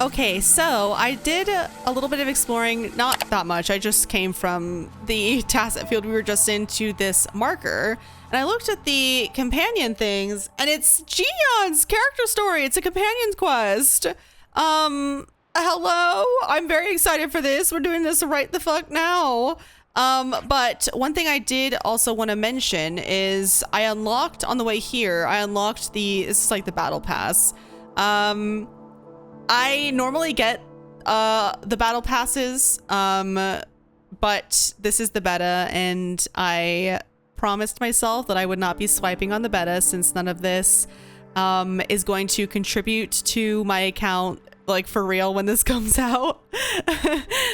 Okay, so I did a little bit of exploring, not that much. I just came from the tacit field we were just in to this marker, and I looked at the companion things, and it's Gion's character story. It's a companion quest. Hello, I'm very excited for this. We're doing this right the fuck now. But one thing I did also want to mention is I unlocked on the way here, this is like the battle pass. I normally get the battle passes, but this is the beta, and I promised myself that I would not be swiping on the beta since none of this is going to contribute to my account, like for real, when this comes out.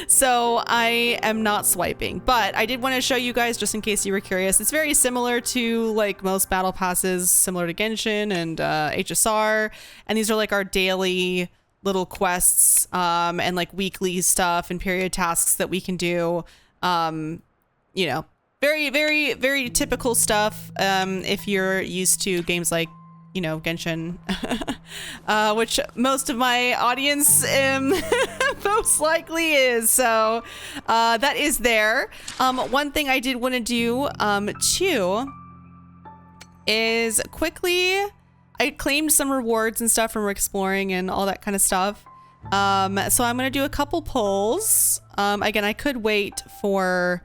So I am not swiping, but I did want to show you guys just in case you were curious. It's very similar to like most battle passes, similar to Genshin and HSR, and these are like our daily little quests and like weekly stuff and period tasks that we can do. You know, very, very, very typical stuff if you're used to games like, you know, Genshin, which most of my audience most likely is. So that is there. One thing I did want to do too is quickly, I claimed some rewards and stuff from exploring and all that kind of stuff. So I'm going to do a couple pulls. Again, I could wait for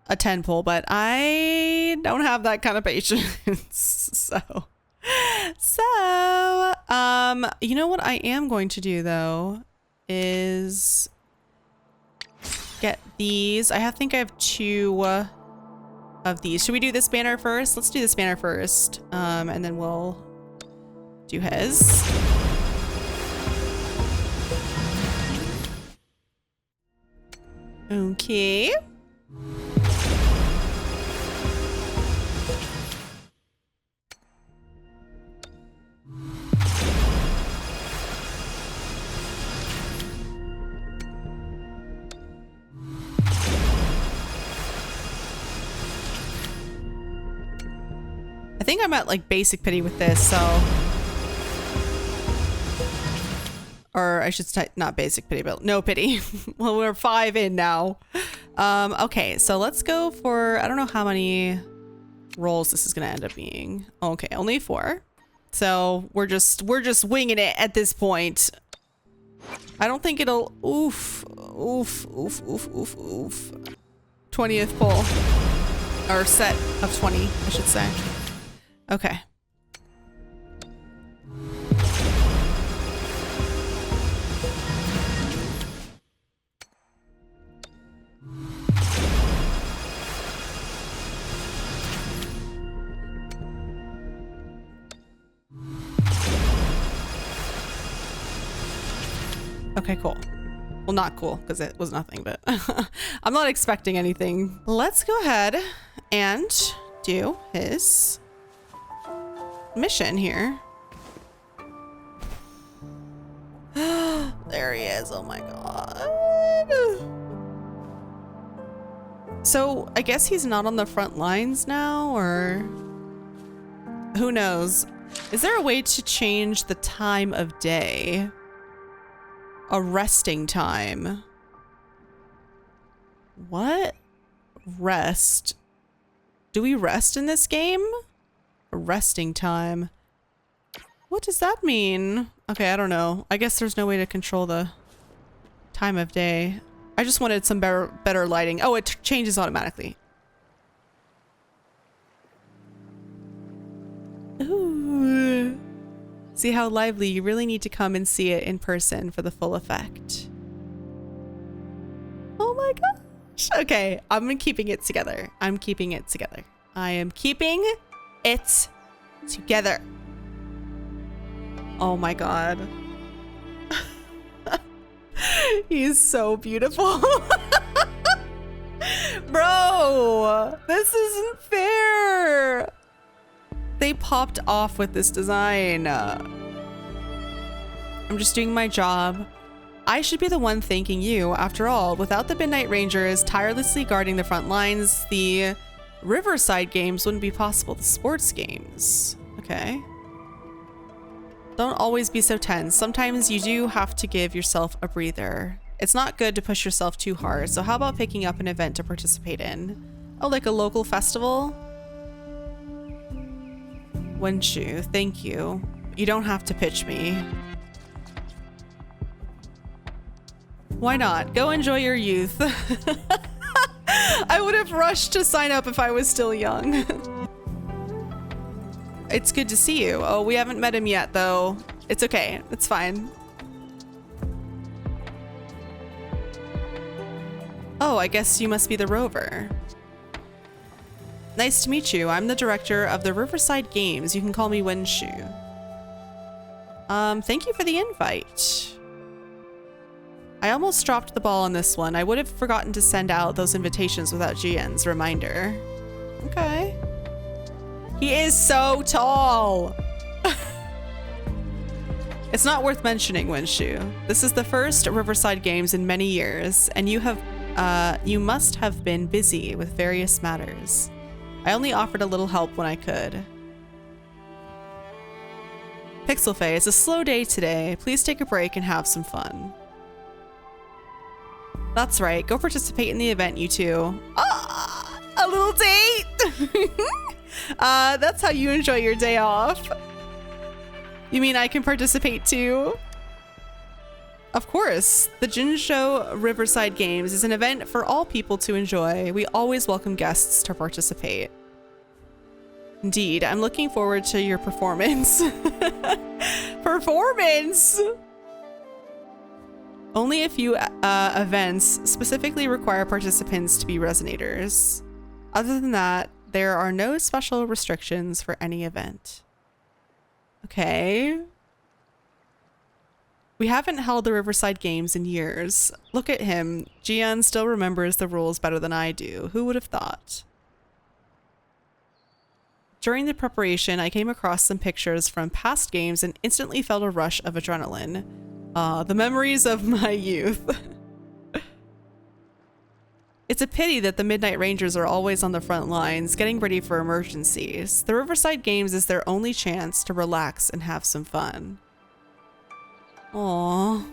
a 10 pull, but I don't have that kind of patience. So, you know what I am going to do though is get these. I think I have 2 of these. Should we do this banner first? Let's do this banner first. And then we'll do his. Okay. I think I'm at like basic pity with this, so, or I should say not basic pity, but no pity. Well, we're 5 in now. Okay, so let's go for, I don't know how many rolls this is gonna end up being. Okay, only 4. So we're just winging it at this point. I don't think it'll, oof. 20th pull, or set of 20, I should say. Okay. Okay, cool. Well, not cool because it was nothing, but I'm not expecting anything. Let's go ahead and do his mission here. There he is. Oh my god. So I guess he's not on the front lines now, or who knows? Is there a way to change the time of day? A resting time. What? Rest? Do we rest in this game? A resting time. What does that mean? Okay, I don't know. I guess there's no way to control the time of day. I just wanted some better lighting. Oh, it changes automatically. Ooh. See how lively? You really need to come and see it in person for the full effect. Oh my gosh. Okay, I'm keeping it together. I'm keeping it together. I am keeping it together. Oh my god. He's so beautiful. Bro, this isn't fair. They popped off with this design. I'm just doing my job. I should be the one thanking you. After all, without the Midnight Rangers tirelessly guarding the front lines, the Riverside games wouldn't be possible. The sports games. Okay. Don't always be so tense. Sometimes you do have to give yourself a breather. It's not good to push yourself too hard, so how about picking up an event to participate in? Oh, like a local festival? Wenshu, thank you. You don't have to pitch me. Why not? Go enjoy your youth. I would have rushed to sign up if I was still young. It's good to see you. Oh, we haven't met him yet, though. It's okay. It's fine. Oh, I guess you must be the rover. Nice to meet you. I'm the director of the Riverside Games. You can call me Wenshu. Thank you for the invite. I almost dropped the ball on this one. I would have forgotten to send out those invitations without GN's reminder. Okay. He is so tall. It's not worth mentioning, Wenshu. This is the first Riverside Games in many years, and you must have been busy with various matters. I only offered a little help when I could. PixelFay, it's a slow day today. Please take a break and have some fun. That's right. Go participate in the event, you two. Ah, a little date. That's how you enjoy your day off. You mean I can participate too? Of course. The Jinsho Riverside Games is an event for all people to enjoy. We always welcome guests to participate. Indeed, I'm looking forward to your performance. Performance! Only a few events specifically require participants to be resonators. Other than that, there are no special restrictions for any event. Okay. We haven't held the Riverside Games in years. Look at him. Gian still remembers the rules better than I do. Who would have thought? During the preparation, I came across some pictures from past games and instantly felt a rush of adrenaline. The memories of my youth. It's a pity that the Midnight Rangers are always on the front lines, getting ready for emergencies. The Riverside Games is their only chance to relax and have some fun. Aww.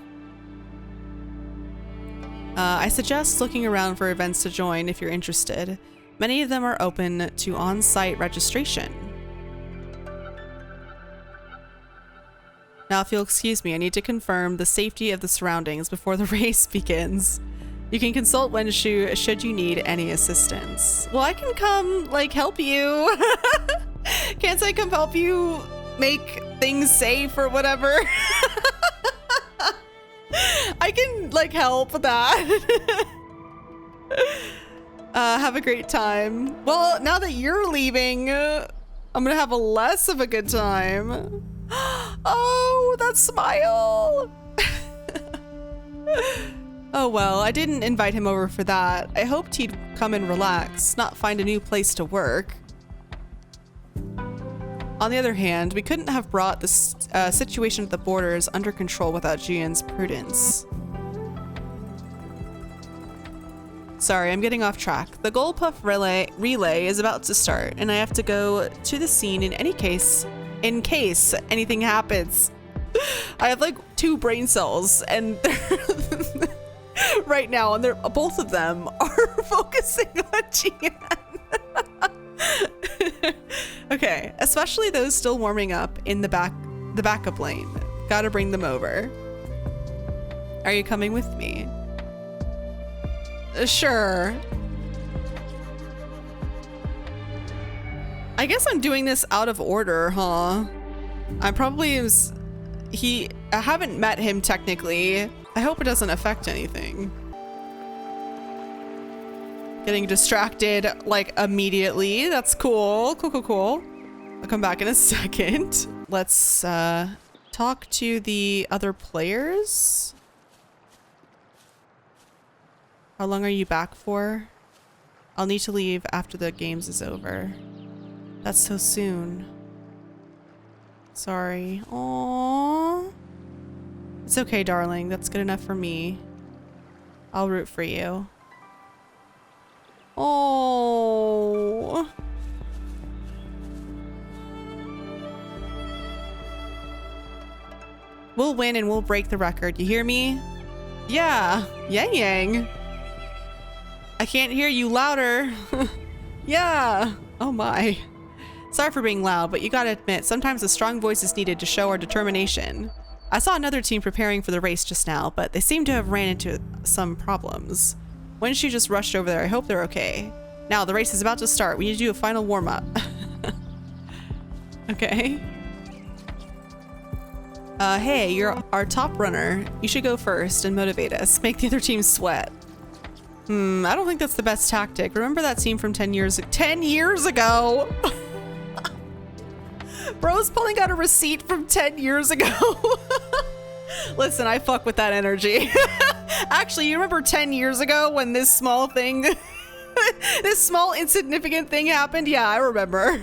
I suggest looking around for events to join if you're interested. Many of them are open to on-site registration. Now, if you'll excuse me, I need to confirm the safety of the surroundings before the race begins. You can consult Wenshu should you need any assistance. Well, I can come, like, help you. Can't I come help you make things safe or whatever? I can, like, help with that. Have a great time. Well, now that you're leaving, I'm gonna have a less of a good time. Oh, that smile. Oh well, I didn't invite him over for that. I hoped he'd come and relax, not find a new place to work. On the other hand, we couldn't have brought this situation at the borders under control without Jian's prudence. Sorry, I'm getting off track. The Goldpuff relay is about to start, and I have to go to the scene in case anything happens. I have like 2 brain cells, and they're right now, and both of them are focusing on Jian. Okay, especially those still warming up in the backup lane. Gotta bring them over. Are you coming with me? Sure. I guess I'm doing this out of order, huh? I probably was... I haven't met him technically. I hope it doesn't affect anything. Getting distracted like immediately. That's cool. Cool. I'll come back in a second. Let's talk to the other players. How long are you back for? I'll need to leave after the games is over. That's so soon. Sorry. Aww. It's okay, darling. That's good enough for me. I'll root for you. Oh. We'll win and we'll break the record. You hear me? Yeah. Yang Yang. I can't hear you louder. Yeah. Oh my. Sorry for being loud, but you gotta admit, sometimes a strong voice is needed to show our determination. I saw another team preparing for the race just now, but they seem to have ran into some problems. When she just rushed over there, I hope they're okay. Now, the race is about to start. We need to do a final warm-up. Okay. Hey, you're our top runner. You should go first and motivate us. Make the other team sweat. I don't think that's the best tactic. Remember that scene from 10 years ago? 10 years ago! Bro's pulling out a receipt from 10 years ago. Listen, I fuck with that energy. Actually, you remember 10 years ago when this small thing, this small insignificant thing happened? Yeah, I remember.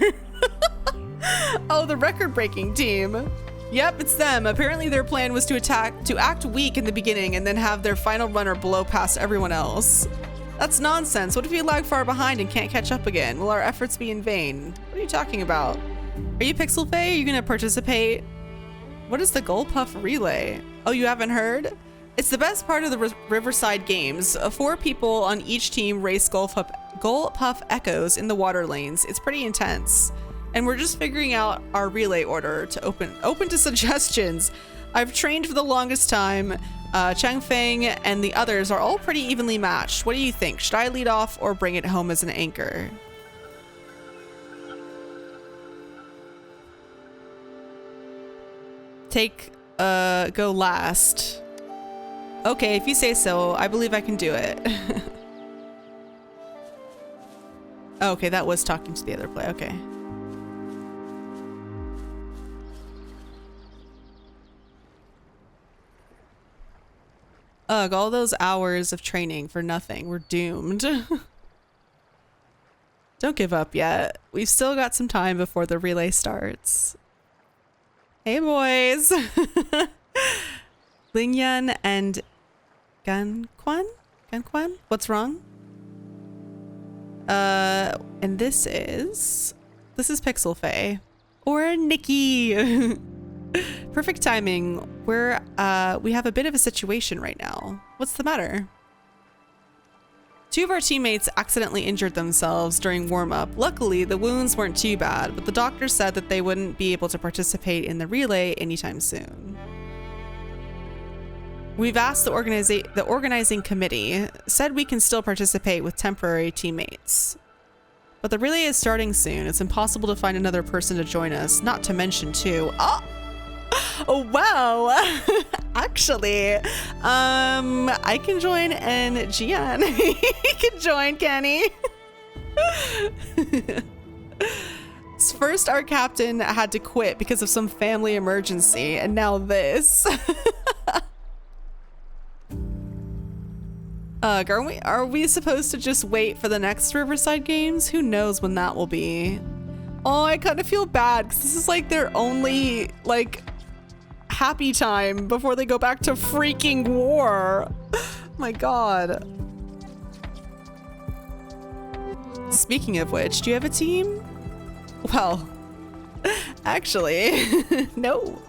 Oh, the record-breaking team. Yep, it's them. Apparently their plan was to act weak in the beginning and then have their final runner blow past everyone else. That's nonsense. What if we lag far behind and can't catch up again? Will our efforts be in vain? What are you talking about? Are you PixelFay? Are you gonna participate? What is the Goldpuff Relay? Oh, you haven't heard? It's the best part of the Riverside games. 4 people on each team race Goldpuff Echoes in the water lanes. It's pretty intense. And we're just figuring out our relay order to open to suggestions. I've trained for the longest time. Changfeng and the others are all pretty evenly matched. What do you think? Should I lead off or bring it home as an anchor? Go last. Okay, if you say so, I believe I can do it. Okay, that was talking to the other player. Okay. Ugh, all those hours of training for nothing. We're doomed. Don't give up yet. We've still got some time before the relay starts. Hey, boys. Lingyan and Ganquan? What's wrong? And this is PixelFay. Or Nikki. Perfect timing. We have a bit of a situation right now. What's the matter? 2 of our teammates accidentally injured themselves during warm-up. Luckily, the wounds weren't too bad, but the doctor said that they wouldn't be able to participate in the relay anytime soon. We've asked the organizing committee, said we can still participate with temporary teammates. But the relay is starting soon. It's impossible to find another person to join us, not to mention 2. Oh, wow. Actually, I can join and Jian can join, can he? First, our captain had to quit because of some family emergency, and now this. Are we supposed to just wait for the next Riverside games? Who knows when that will be? Oh, I kind of feel bad because this is like their only like happy time before they go back to freaking war. My God. Speaking of which, do you have a team? Well, actually, no.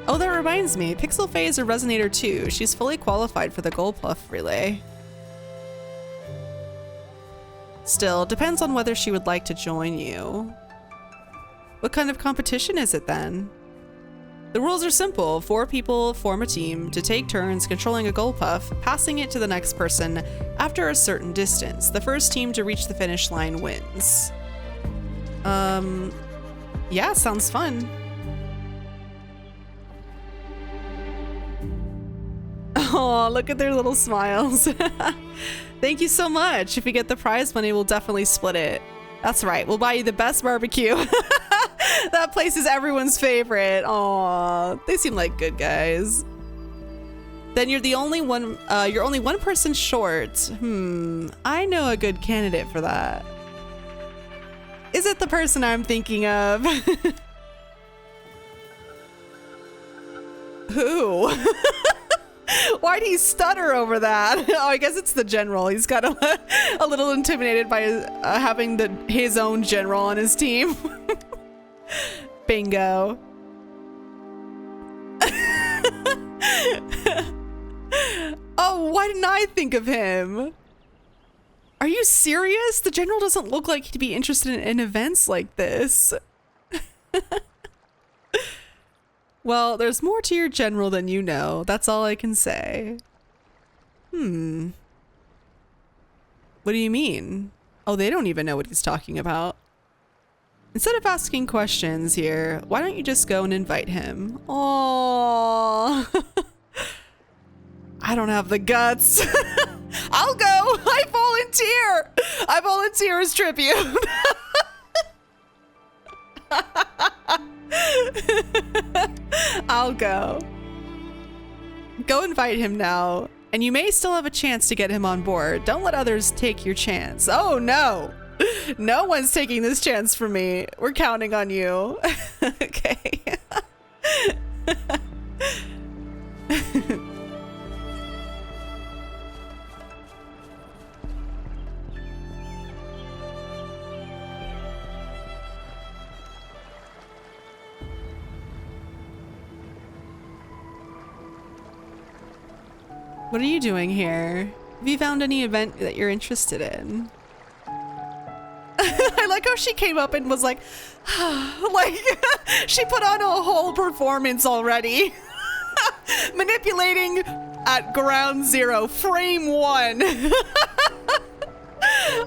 Oh, that reminds me. PixelFay is a Resonator too. She's fully qualified for the Goldpuff Relay. Still, depends on whether she would like to join you. What kind of competition is it then? The rules are simple. 4 people form a team to take turns controlling a Goldpuff, passing it to the next person after a certain distance. The first team to reach the finish line wins. Yeah, sounds fun. Oh, look at their little smiles. Thank you so much. If we get the prize money, we'll definitely split it. That's right. We'll buy you the best barbecue. That place is everyone's favorite. Aw, they seem like good guys. Then you're the only one, you're only 1 person short. I know a good candidate for that. Is it the person I'm thinking of? Who? Why'd he stutter over that? Oh, I guess it's the general. He's got a little intimidated by having his own general on his team. Bingo. Oh, why didn't I think of him? Are you serious? The general doesn't look like he'd be interested in events like this. Well, there's more to your general than you know. That's all I can say. What do you mean? Oh, they don't even know what he's talking about. Instead of asking questions here, why don't you just go and invite him? Oh, I don't have the guts. I'll go. I volunteer. I volunteer as tribute. I'll go. Go invite him now, and you may still have a chance to get him on board. Don't let others take your chance. Oh no. No one's taking this chance for me. We're counting on you. Okay. What are you doing here? Have you found any event that you're interested in? I like how she came up and was like, like, she put on a whole performance already. Manipulating at ground zero, frame one.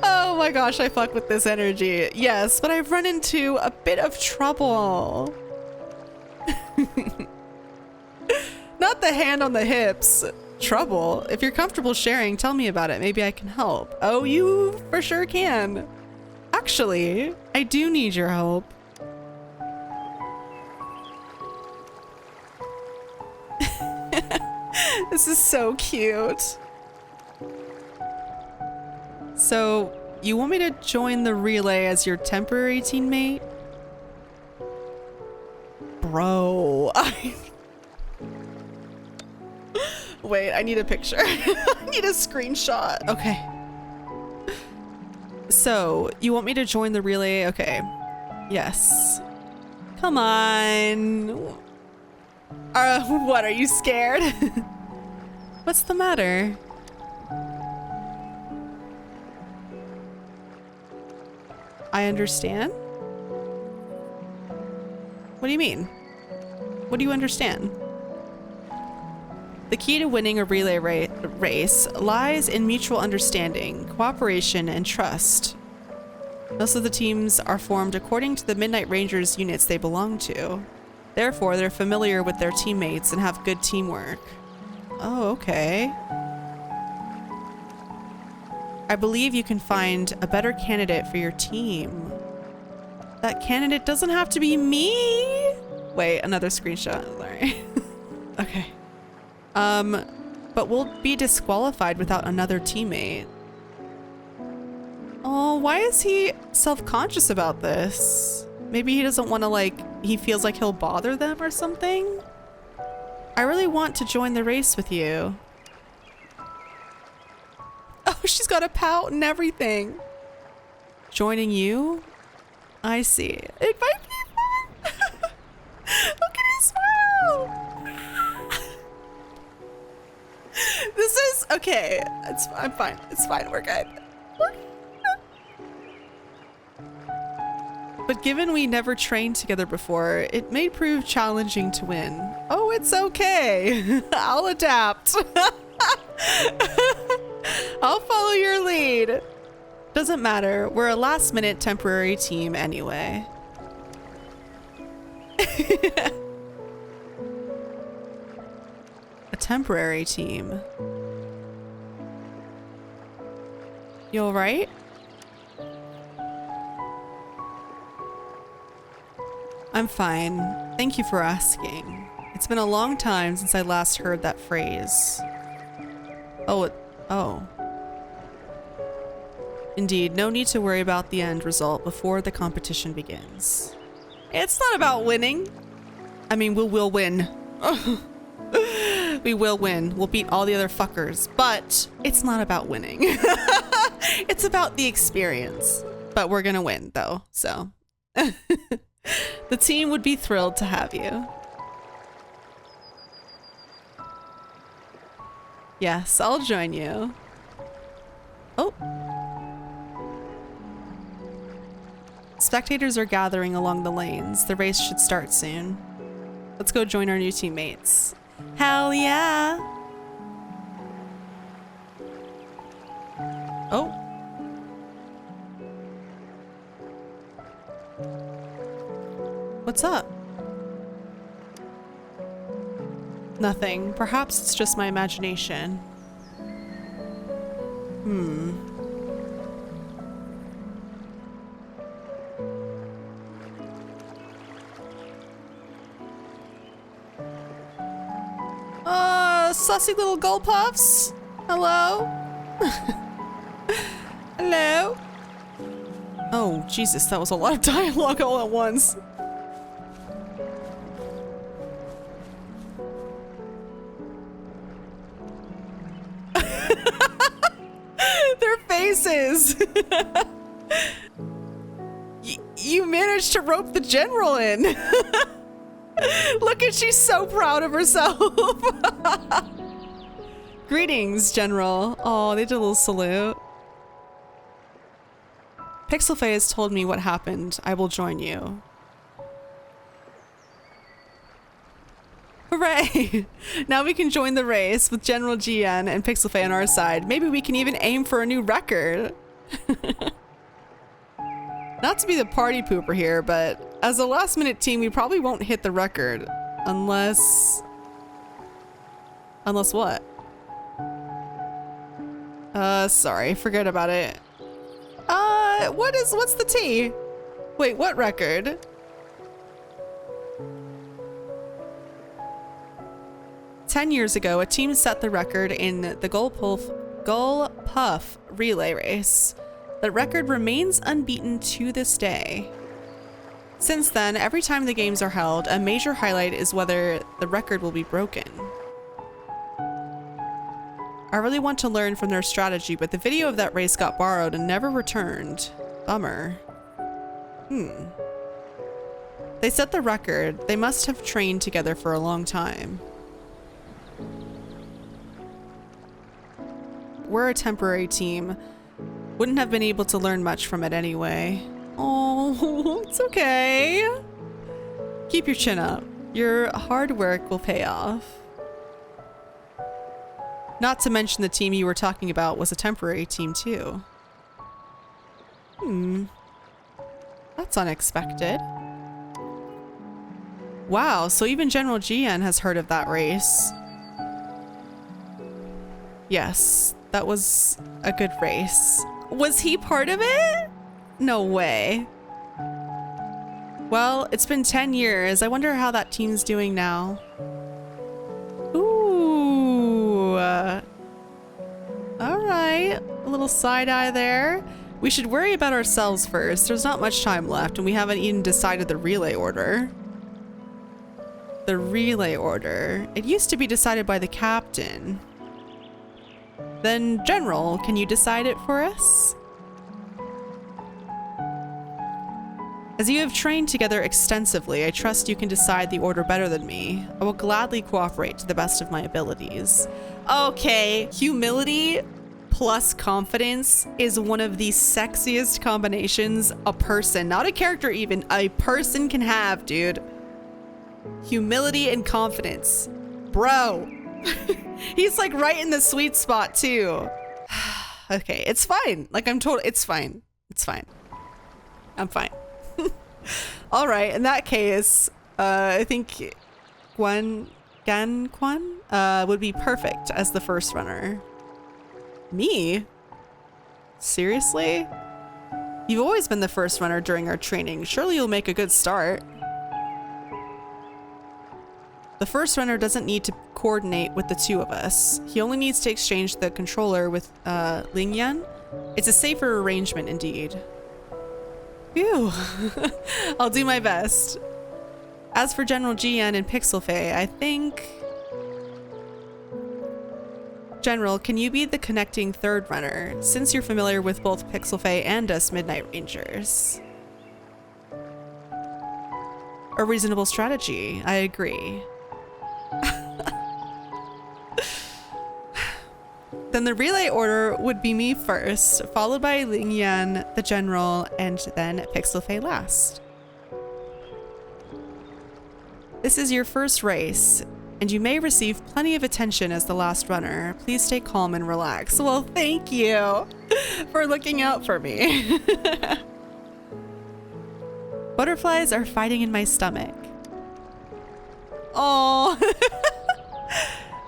Oh my gosh, I fuck with this energy. Yes, but I've run into a bit of trouble. Not the hand on the hips. Trouble? If you're comfortable sharing, tell me about it. Maybe I can help. Oh, you for sure can. Actually, I do need your help. This is so cute. So, you want me to join the relay as your temporary teammate? Bro, wait, I need a picture. I need a screenshot. Okay. So, you want me to join the relay? Okay. Yes. Come on. What, are you scared? What's the matter? I understand? What do you mean? What do you understand? The key to winning a relay race lies in mutual understanding, cooperation, and trust. Most of the teams are formed according to the Midnight Rangers units they belong to. Therefore, they're familiar with their teammates and have good teamwork. Oh, okay. I believe you can find a better candidate for your team. That candidate doesn't have to be me. Wait, another screenshot. Sorry. Okay. But we'll be disqualified without another teammate. Oh, why is he self-conscious about this? Maybe he doesn't want to, like, he feels like he'll bother them or something? I really want to join the race with you. Oh, she's got a pout and everything. Joining you? I see. Invite people! Look at his smile! This is okay. I'm fine. It's fine. We're good. But given we never trained together before, it may prove challenging to win. Oh, it's okay. I'll adapt. I'll follow your lead. Doesn't matter. We're a last-minute temporary team anyway. A temporary team. You all right? I'm fine. Thank you for asking. It's been a long time since I last heard that phrase. Oh. Indeed, no need to worry about the end result before the competition begins. It's not about winning. I mean, we'll win. We will win. We'll beat all the other fuckers, but it's not about winning. It's about the experience. But we're gonna win, though, so. The team would be thrilled to have you. Yes, I'll join you. Oh. Spectators are gathering along the lanes. The race should start soon. Let's go join our new teammates. Hell yeah! Oh. What's up? Nothing. Perhaps it's just my imagination. Sussy little gull puffs. Hello? Hello? Oh, Jesus, that was a lot of dialogue all at once. Their faces. You managed to rope the general in. Look at, she's so proud of herself. Greetings, General. Oh, they did a little salute. PixelFay has told me what happened. I will join you. Hooray! Now we can join the race with General GN and PixelFay on our side. Maybe we can even aim for a new record. Not to be the party pooper here, but as a last minute team, we probably won't hit the record unless... Unless what? Sorry, forget about it. What's the T? Wait, what record? "10 years ago, a team set the record in the Gull Puff relay race. The record remains unbeaten to this day. Since then, every time the games are held, a major highlight is whether the record will be broken. I really want to learn from their strategy, but the video of that race got borrowed and never returned. Bummer. They set the record. They must have trained together for a long time. We're a temporary team. Wouldn't have been able to learn much from it anyway. Oh, it's okay. Keep your chin up. Your hard work will pay off. Not to mention the team you were talking about was a temporary team too. That's unexpected. Wow, so even General GN has heard of that race. Yes, that was a good race. Was he part of it? No way. Well, it's been 10 years. I wonder how that team's doing now. Ooh. All right. A little side eye there. We should worry about ourselves first. There's not much time left, and we haven't even decided the relay order. The relay order. It used to be decided by the captain. Then, General, can you decide it for us? As you have trained together extensively, I trust you can decide the order better than me. I will gladly cooperate to the best of my abilities. Okay, humility plus confidence is one of the sexiest combinations a person, not a character even, a person can have, dude. Humility and confidence. Bro. He's like right in the sweet spot too. Okay, it's fine. Like it's fine. It's fine. I'm fine. All right, in that case, I think Gan Kwan would be perfect as the first runner. Me? Seriously? You've always been the first runner during our training. Surely you'll make a good start. The first runner doesn't need to coordinate with the two of us. He only needs to exchange the controller with Lingyan. It's a safer arrangement indeed. Phew. I'll do my best. As for General GN and PixelFay, I think... General, can you be the connecting third runner, since you're familiar with both PixelFay and us Midnight Rangers? A reasonable strategy, I agree. Then the relay order would be me first, followed by Ling Yan, the general, and then PixelFay last. This is your first race, and you may receive plenty of attention as the last runner. Please stay calm and relax. Well, thank you for looking out for me. Butterflies are fighting in my stomach. Oh.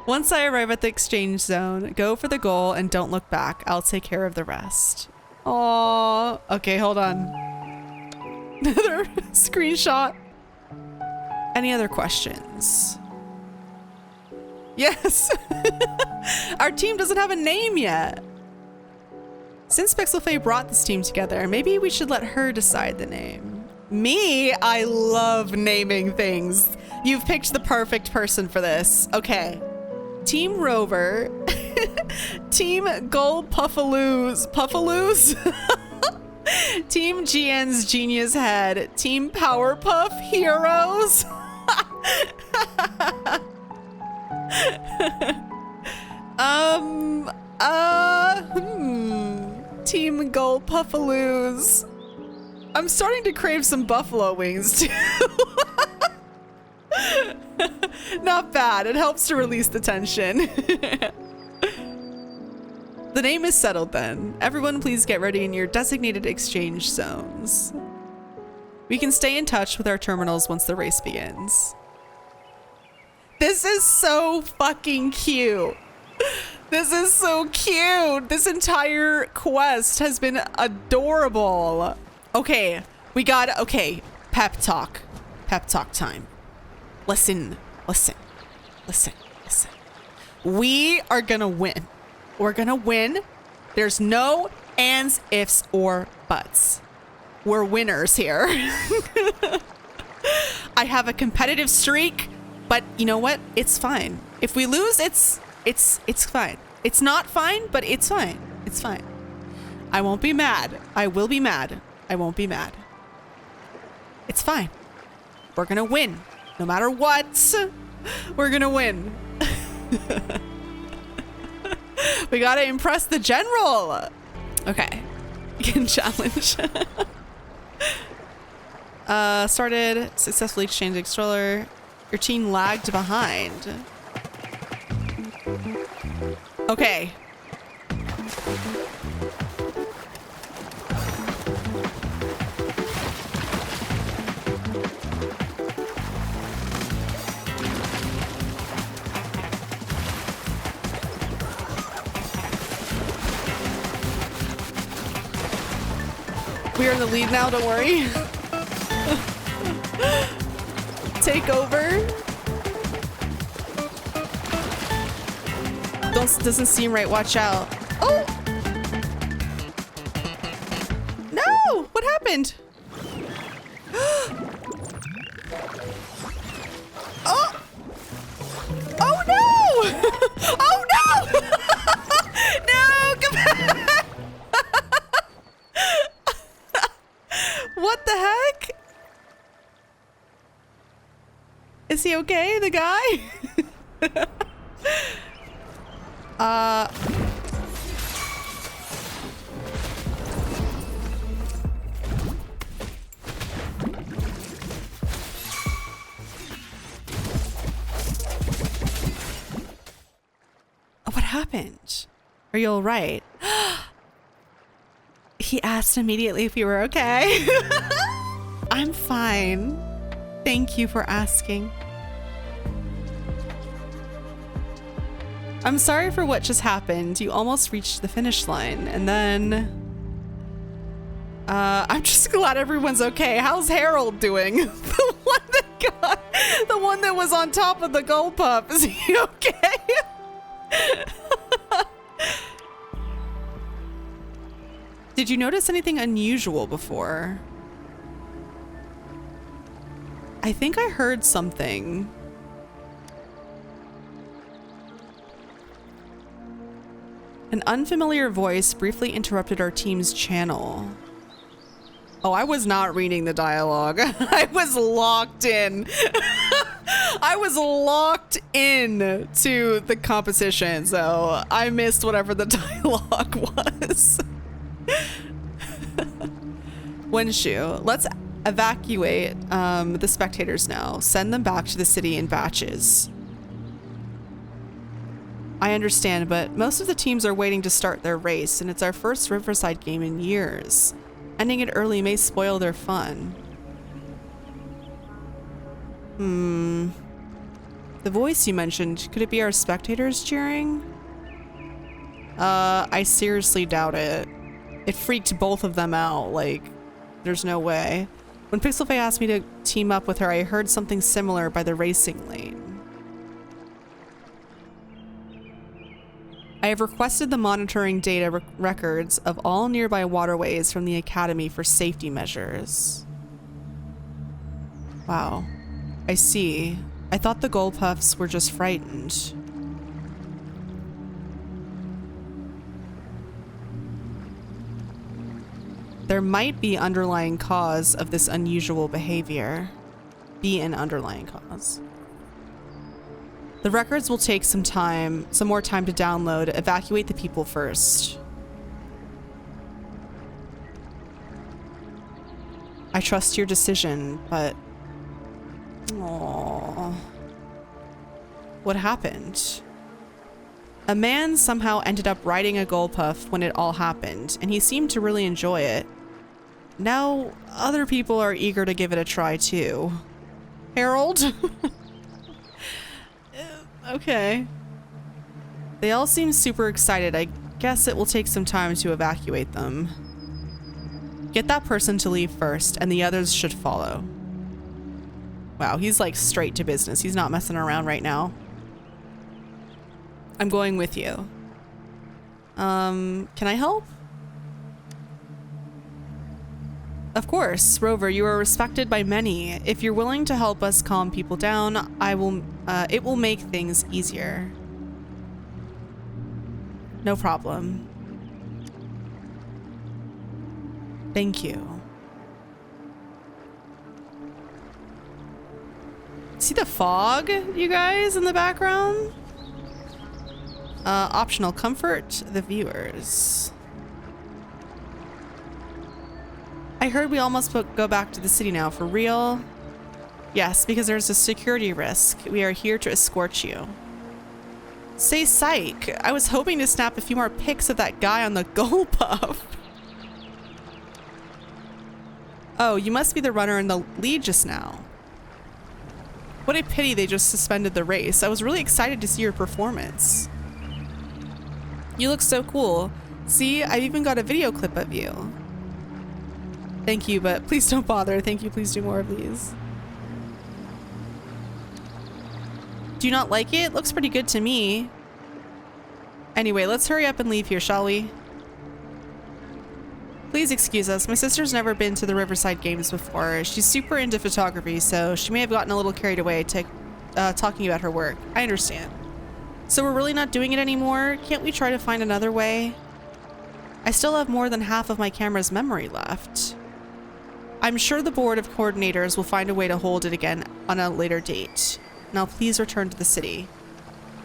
Once I arrive at the exchange zone, go for the goal and don't look back. I'll take care of the rest. Oh. Okay, hold on. Another screenshot. Any other questions? Yes. Our team doesn't have a name yet. Since PixelFay brought this team together, maybe we should let her decide the name. Me? I love naming things. You've picked the perfect person for this. Okay. Team Rover. Team Gold Puffaloos. Puffaloos? Team GN's Genius Head. Team Powerpuff Heroes. Team Gold Puffaloos. I'm starting to crave some buffalo wings too. Not bad. It helps to release the tension. The name is settled then. Everyone please get ready in your designated exchange zones. We can stay in touch with our terminals once the race begins. This is so fucking cute. This is so cute. This entire quest has been adorable. Okay, we got, okay, pep talk. Pep talk time. Listen, listen, listen, listen. We are gonna win. We're gonna win. There's no ands, ifs, or buts. We're winners here. I have a competitive streak, but you know what? It's fine. If we lose, it's fine. It's not fine, but it's fine. It's fine. I won't be mad. I will be mad. I won't be mad. It's fine. We're gonna win. No matter what, we're gonna win. We gotta impress the general. Okay. Begin challenge. Started. Successfully exchanged stroller. Your team lagged behind. Okay. We are in the lead now, don't worry. Take over. Doesn't seem right, watch out. Oh! No! What happened? Oh! Oh no! Oh no! No, come back! What the heck? Is he okay, the guy? What happened? Are you all right? He asked immediately if you were okay. I'm fine. Thank you for asking. I'm sorry for what just happened. You almost reached the finish line, and then... I'm just glad everyone's okay. How's Harold doing? The one that was on top of the gold pup. Is he okay? Did you notice anything unusual before? I think I heard something. An unfamiliar voice briefly interrupted our team's channel. Oh, I was not reading the dialogue. I was locked in. I was locked in to the competition, so I missed whatever the dialogue was. Wenshu, let's evacuate the spectators now. Send them back to the city in batches. I understand, but most of the teams are waiting to start their race, and it's our first Riverside game in years. Ending it early may spoil their fun. The voice you mentioned, could it be our spectators cheering? I seriously doubt it. It freaked both of them out, like, there's no way. When PixelFay asked me to team up with her, I heard something similar by the racing lane. I have requested the monitoring data records of all nearby waterways from the Academy for safety measures. Wow. I see. I thought the Goldpuffs were just frightened. There might be underlying cause of this unusual behavior. Be an underlying cause. The records will take some more time to download. Evacuate the people first. I trust your decision, but... Aww. What happened? A man somehow ended up riding a Goldpuff when it all happened, and he seemed to really enjoy it. Now, other people are eager to give it a try too. Harold? Okay. They all seem super excited. I guess it will take some time to evacuate them. Get that person to leave first, and the others should follow. Wow, he's like straight to business. He's not messing around right now. I'm going with you. Can I help? Of course, Rover, you are respected by many. If you're willing to help us calm people down, it will make things easier. No problem. Thank you. See the fog, you guys, in the background? Optional comfort the viewers. I heard we all must go back to the city now, for real? Yes, because there's a security risk. We are here to escort you. Say psych. I was hoping to snap a few more pics of that guy on the Goldpuff. Oh, you must be the runner in the lead just now. What a pity they just suspended the race. I was really excited to see your performance. You look so cool. See, I've even got a video clip of you. Thank you, but please don't bother. Thank you, please do more of these. Do you not like it? Looks pretty good to me. Anyway, let's hurry up and leave here, shall we? Please excuse us. My sister's never been to the Riverside Games before. She's super into photography, so she may have gotten a little carried away talking about her work. I understand. So we're really not doing it anymore? Can't we try to find another way? I still have more than half of my camera's memory left. I'm sure the board of coordinators will find a way to hold it again on a later date. Now please return to the city.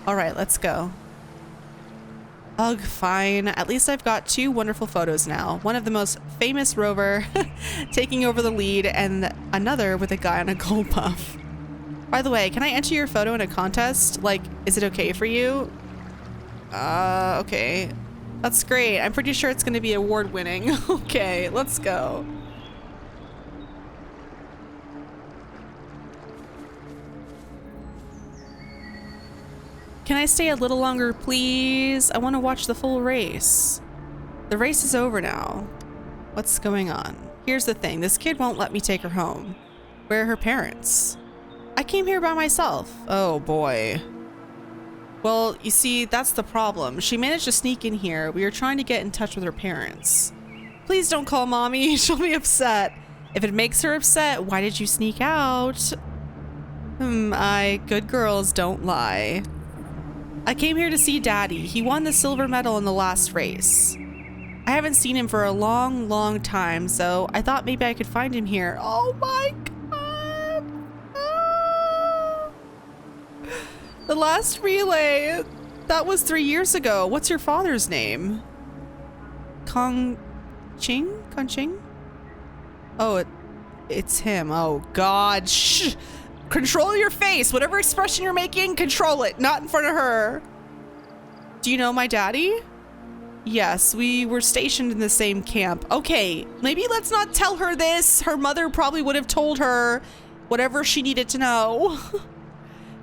Alright, let's go. Ugh, fine. At least I've got two wonderful photos now. One of the most famous Rover taking over the lead, and another with a guy on a Goldpuff. By the way, can I enter your photo in a contest? Like, is it okay for you? Okay. That's great. I'm pretty sure it's gonna be award-winning. Okay, let's go. Can I stay a little longer, please? I want to watch the full race. The race is over now. What's going on? Here's the thing. This kid won't let me take her home. Where are her parents? I came here by myself. Oh, boy. Well, you see, that's the problem. She managed to sneak in here. We were trying to get in touch with her parents. Please don't call Mommy. She'll be upset. If it makes her upset, why did you sneak out? Good girls don't lie. I came here to see Daddy. He won the silver medal in the last race. I haven't seen him for a long, long time, so I thought maybe I could find him here. Oh my God. Ah. The last relay, that was 3 years ago. What's your father's name? Kong Ching? Oh, it's him. Oh, God. Shh. Control your face. Whatever expression you're making, control it. Not in front of her. Do you know my daddy? Yes, we were stationed in the same camp. Okay, maybe let's not tell her this. Her mother probably would have told her whatever she needed to know.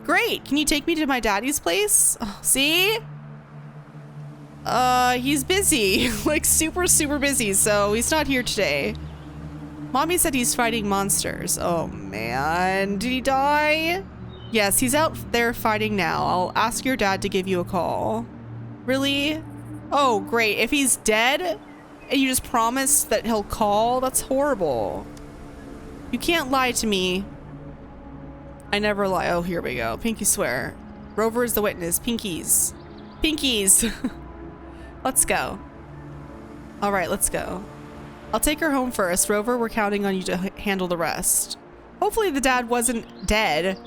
Great. Can you take me to my daddy's place? Oh, see? He's busy. Like super busy, so he's not here today. Mommy said he's fighting monsters. Oh man, did he die? Yes, he's out there fighting now. I'll ask your dad to give you a call. Really? Oh, great. If he's dead and you just promise that he'll call, that's horrible. You can't lie to me. I never lie. Oh, here we go. Pinky swear. Rover is the witness. Pinkies. Pinkies. Let's go. All right, let's go. I'll take her home first. Rover, we're counting on you to handle the rest. Hopefully the dad wasn't dead.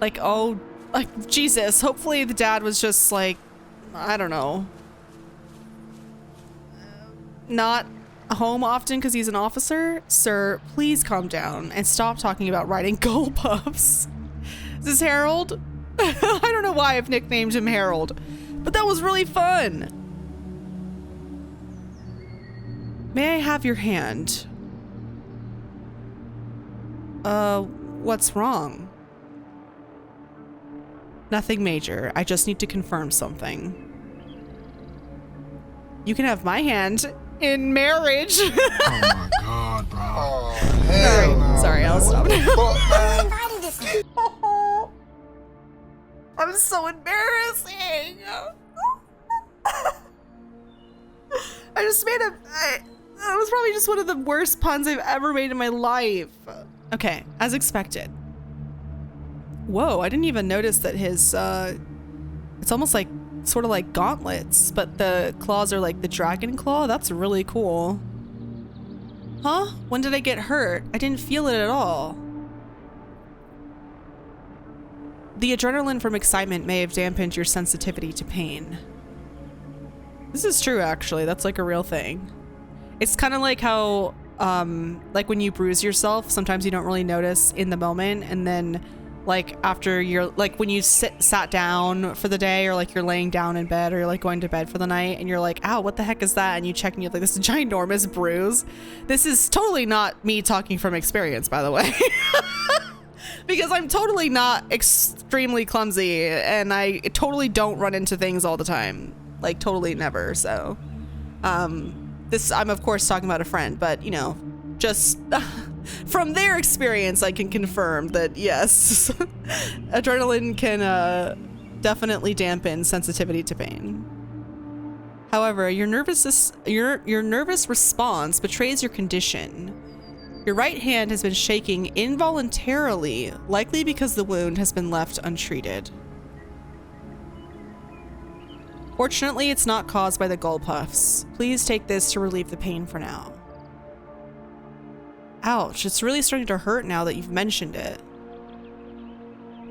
Like, oh, like, Jesus. Hopefully the dad was just like, I don't know, not home often because he's an officer. Sir, please calm down and stop talking about riding gull puffs. Is this Harold? I don't know why I've nicknamed him Harold, but that was really fun. May I have your hand? What's wrong? Nothing major. I just need to confirm something. You can have my hand in marriage. Oh my God, bro. Oh, hell no. Sorry, I'll stop now. Fuck, I'm so embarrassing. I just made that was probably just one of the worst puns I've ever made in my life. Okay, as expected. Whoa, I didn't even notice that his, it's almost like, sort of like gauntlets, but the claws are like the dragon claw. That's really cool. Huh? When did I get hurt? I didn't feel it at all. The adrenaline from excitement may have dampened your sensitivity to pain. This is true, actually. That's like a real thing. It's kind of like how, like when you bruise yourself, sometimes you don't really notice in the moment, and then like after you're like when you sat down for the day, or like you're laying down in bed, or you're like going to bed for the night and you're like, ow, what the heck is that? And you check and you have like this ginormous bruise. This is totally not me talking from experience, by the way. Because I'm totally not extremely clumsy, and I totally don't run into things all the time. Like totally never. So this, I'm of course talking about a friend, but you know, just from their experience, I can confirm that yes, adrenaline can definitely dampen sensitivity to pain. However, your nervous response betrays your condition. Your right hand has been shaking involuntarily, likely because the wound has been left untreated. Fortunately, it's not caused by the gull puffs. Please take this to relieve the pain for now. Ouch, it's really starting to hurt now that you've mentioned it.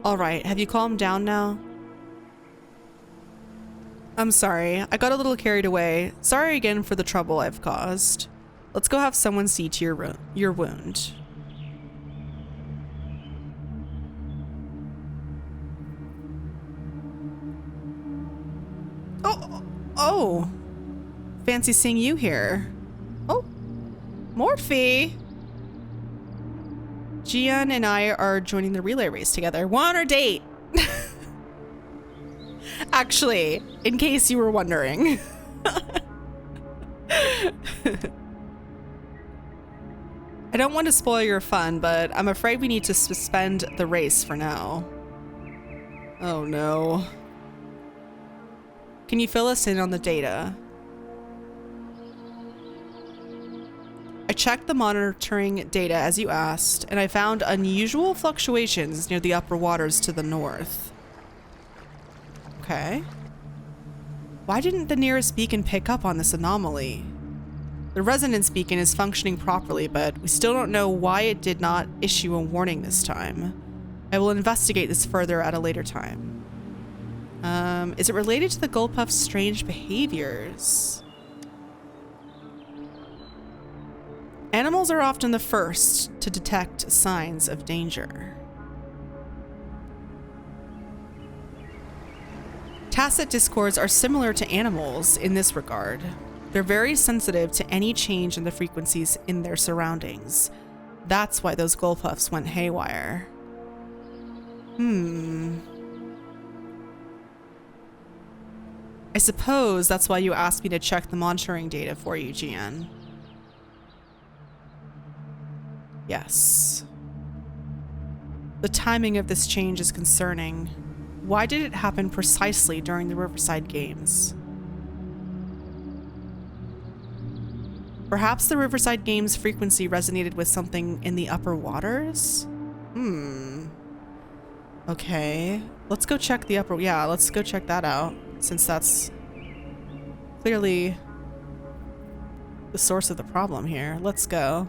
Alright, have you calmed down now? I'm sorry, I got a little carried away. Sorry again for the trouble I've caused. Let's go have someone see to your wound. Oh, fancy seeing you here. Oh, Mortefi. Gian and I are joining the relay race together. We're on our date. Actually, in case you were wondering. I don't want to spoil your fun, but I'm afraid we need to suspend the race for now. Oh no. Can you fill us in on the data? I checked the monitoring data as you asked, and I found unusual fluctuations near the upper waters to the north. Okay. Why didn't the nearest beacon pick up on this anomaly? The resonance beacon is functioning properly, but we still don't know why it did not issue a warning this time. I will investigate this further at a later time. Is it related to the Goldpuff's strange behaviors? Animals are often the first to detect signs of danger. Tacit discords are similar to animals in this regard. They're very sensitive to any change in the frequencies in their surroundings. That's why those Goldpuffs went haywire. I suppose that's why you asked me to check the monitoring data for you, GN. Yes. The timing of this change is concerning. Why did it happen precisely during the Riverside Games? Perhaps the Riverside Games frequency resonated with something in the upper waters? Okay. Let's go check the upper... Yeah, let's go check that out, since that's clearly the source of the problem here. Let's go.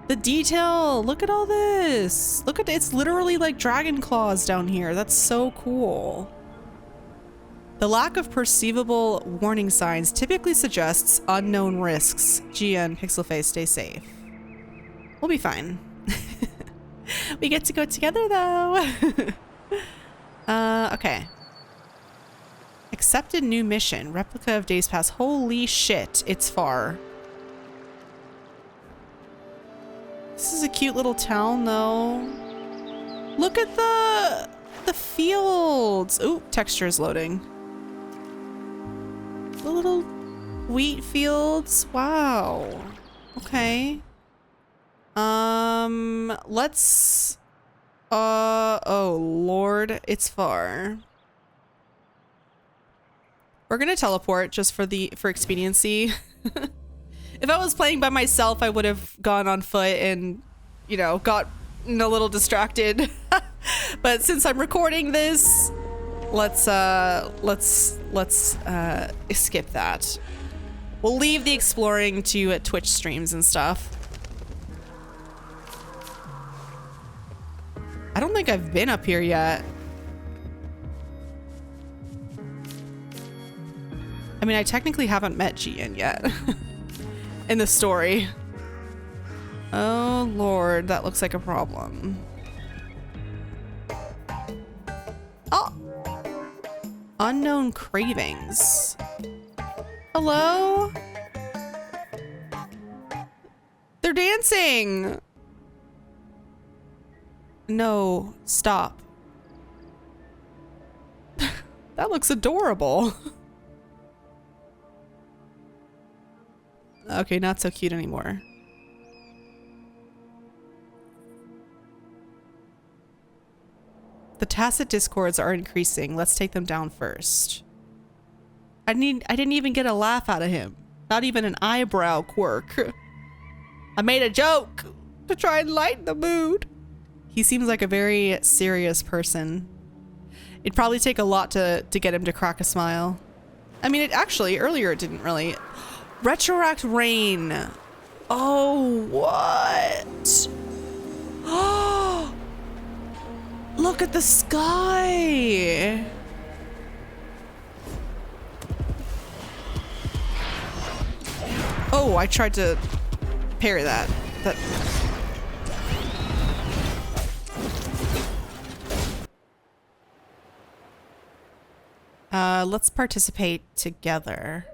The detail! Look at all this! Look at it. It's literally like dragon claws down here. That's so cool. The lack of perceivable warning signs typically suggests unknown risks. GN, PixelFay, stay safe. We'll be fine. We get to go together though. Okay. Accepted new mission. Replica of Days Past. Holy shit, it's far. This is a cute little town though. Look at the fields. Ooh, texture is loading. The little wheat fields. Wow. Okay. Let's oh Lord, it's far. We're gonna teleport just for expediency. If I was playing by myself, I would have gone on foot and, you know, gotten a little distracted. But since I'm recording this, let's skip that. We'll leave the exploring to Twitch streams and stuff. I don't think I've been up here yet. I mean, I technically haven't met GN yet. In the story. Oh Lord, that looks like a problem. Oh! Unknown cravings. Hello? They're dancing! No, stop. That looks adorable. Okay, not so cute anymore. The tacit discords are increasing. Let's take them down first. I didn't even get a laugh out of him. Not even an eyebrow quirk. I made a joke to try and lighten the mood. He seems like a very serious person. It'd probably take a lot to get him to crack a smile. I mean, earlier it didn't really. Retroact rain. Oh, what? Oh, look at the sky. Oh, I tried to parry that. Let's participate together.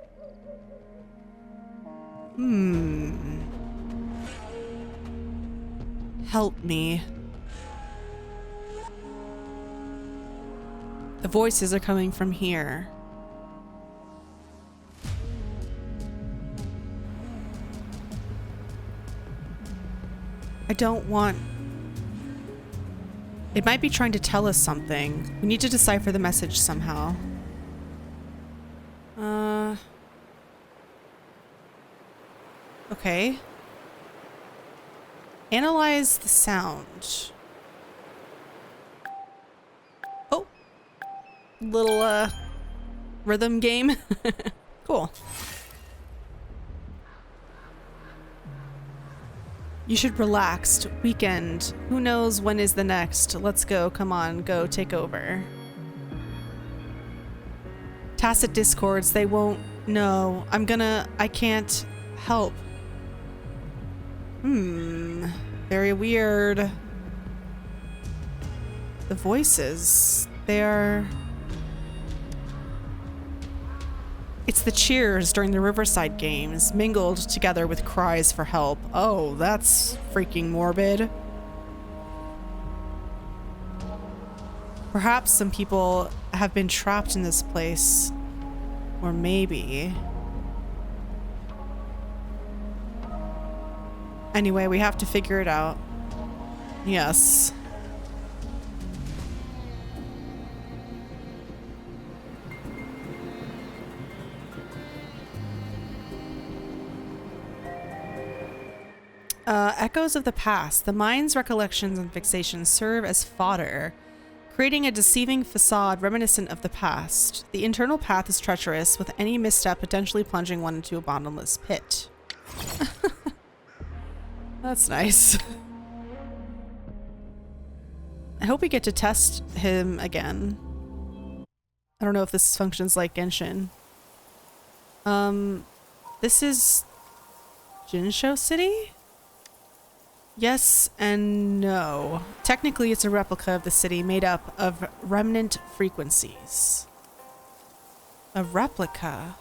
Help me. The voices are coming from here. I don't want... It might be trying to tell us something. We need to decipher the message somehow. Okay. Analyze the sound. Oh. Little, rhythm game. Cool. You should relax. Weekend. Who knows when is the next? Let's go. Come on. Go. Take over. Tacit discords, they won't know. I can't help. Very weird. The voices, it's the cheers during the Riverside games, mingled together with cries for help. Oh, that's freaking morbid. Perhaps some people have been trapped in this place. Or maybe... Anyway, we have to figure it out. Yes. Echoes of the past. The mind's recollections and fixations serve as fodder, creating a deceiving facade reminiscent of the past. The internal path is treacherous, with any misstep potentially plunging one into a bottomless pit. That's nice. I hope we get to test him again. I don't know if this functions like Genshin. This is Jinsho City? Yes and no. Technically, it's a replica of the city made up of remnant frequencies. A replica?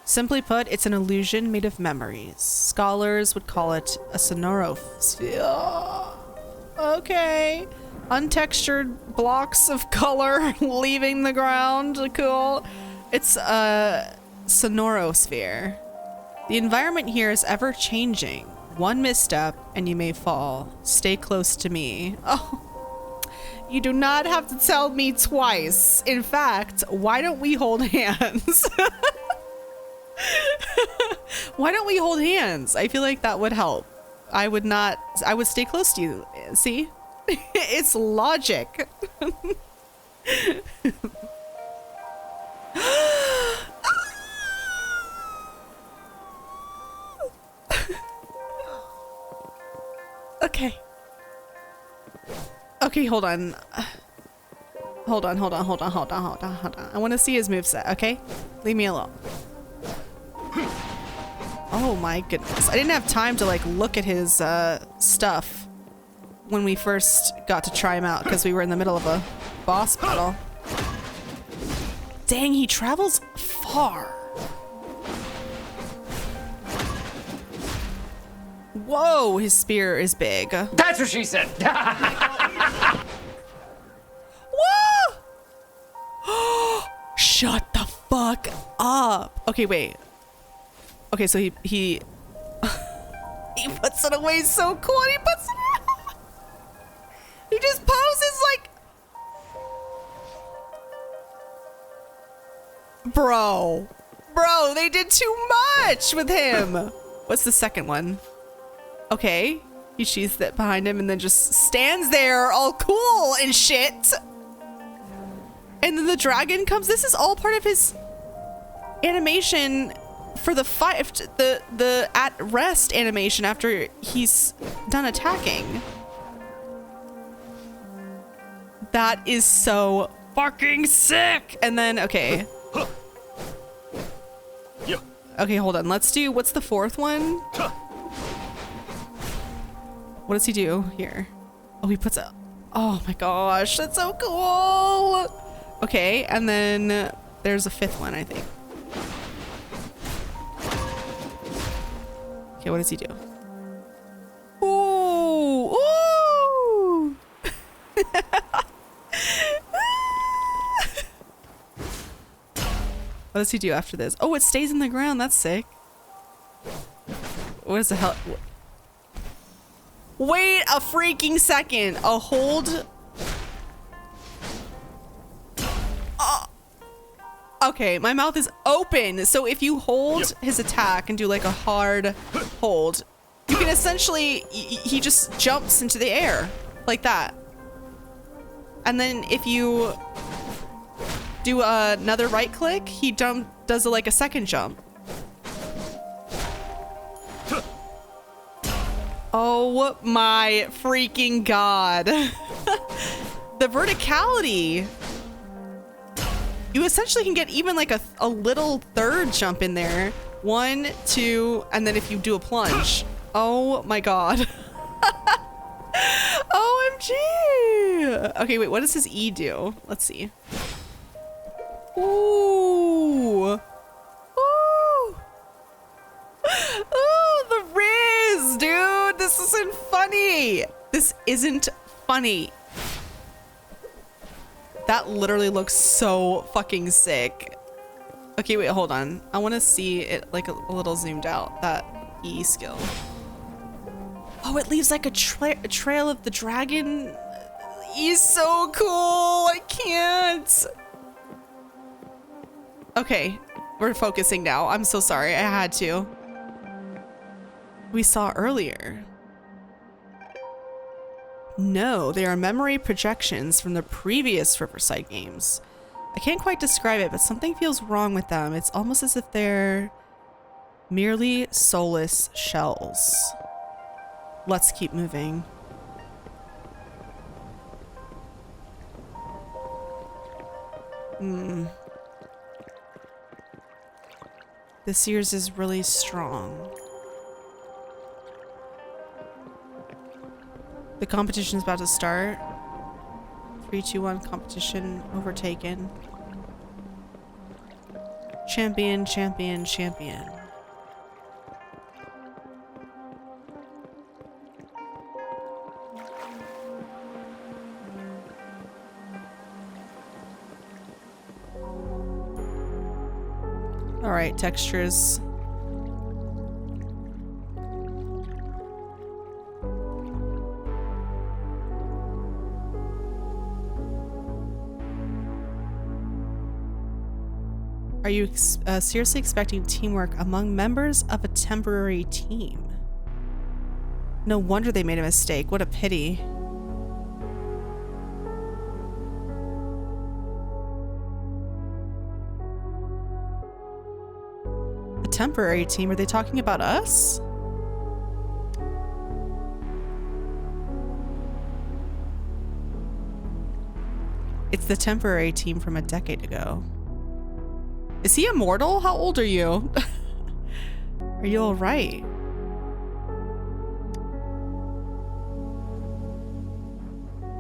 Simply put, it's an illusion made of memories. Scholars would call it a Sonoro sphere. Okay. Untextured blocks of color leaving the ground. Cool. It's a Sonoro sphere. The environment here is ever changing. One misstep and you may fall. Stay close to me. Oh, you do not have to tell me twice. In fact, why don't we hold hands? Why don't we hold hands? I feel like that would help. I would stay close to you. See? It's logic. Okay. Okay, hold on. Hold on. I want to see his moveset, okay? Leave me alone. Oh my goodness. I didn't have time to like look at his stuff when we first got to try him out because we were in the middle of a boss battle. Dang, he travels far. Whoa, his spear is big. That's what she said. Whoa! Shut the fuck up. Okay, wait. Okay, so he he puts it away so cool. He puts it away. He just poses like, bro, they did too much with him. What's the second one? Okay, he sheathes it behind him and then just stands there all cool and shit. And then the dragon comes. This is all part of his animation for the fight, the at rest animation after he's done attacking. That is so fucking sick. And then, okay. Okay, hold on. Let's do, what's the fourth one? What does he do here? Oh, he puts a, oh my gosh, that's so cool. Okay, and then there's a fifth one, I think. Okay, what does he do? Ooh, ooh. What does he do after this? Oh, it stays in the ground. That's sick. What is the hell? Wait a freaking second. A hold. Okay, my mouth is open. So if you hold his attack and do like a hard hold, you can essentially, he just jumps into the air like that. And then if you do another right click, he does like a second jump. Oh my freaking god. The verticality. You essentially can get even like a little third jump in there. 1, 2, and then if you do a plunge. Oh my god. OMG. Okay, wait, what does his E do? Let's see. Ooh. Ooh. Ooh, the Riz, dude. This isn't funny. This isn't funny. That literally looks so fucking sick. Okay, wait, hold on. I want to see it like a little zoomed out, that E skill. Oh, it leaves like a trail of the dragon. He's so cool. I can't. Okay, we're focusing now. I'm so sorry. I had to. We saw earlier. No, they are memory projections from the previous Riverside games. I can't quite describe it, but something feels wrong with them. It's almost as if they're merely soulless shells. Let's keep moving. This year's is really strong. The competition is about to start. 3, 2, 1, competition overtaken. Champion, champion, champion. All right, textures. Are you seriously expecting teamwork among members of a temporary team? No wonder they made a mistake. What a pity. A temporary team? Are they talking about us? It's the temporary team from a decade ago. Is he immortal? How old are you? Are you all right?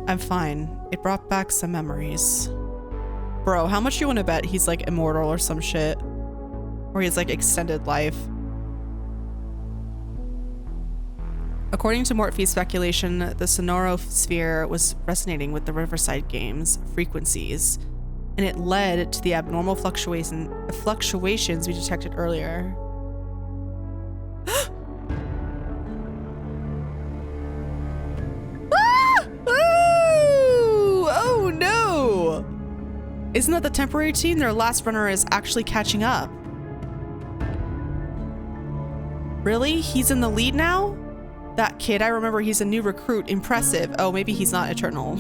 I'm fine. It brought back some memories. Bro, how much do you want to bet he's like immortal or some shit? Or he has like extended life? According to Mortefi's speculation, the Sonoro sphere was resonating with the Riverside games' frequencies, and it led to the abnormal fluctuations we detected earlier. Ah! Oh no! Isn't that the temporary team? Their last runner is actually catching up. Really? He's in the lead now? That kid, I remember he's a new recruit. Impressive. Oh, maybe he's not eternal.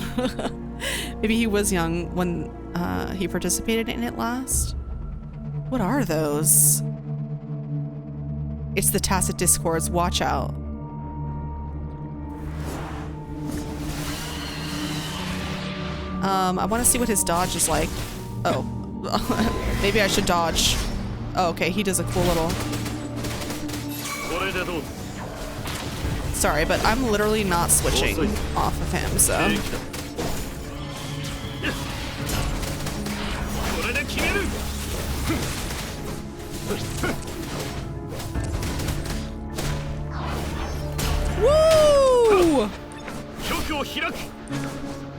Maybe he was young when he participated in it last. What are those? It's the tacit discords. Watch out. I want to see what his dodge is like. Oh. Maybe I should dodge. Oh, okay. He does a cool little... Sorry, but I'm literally not switching off of him, so... Woo!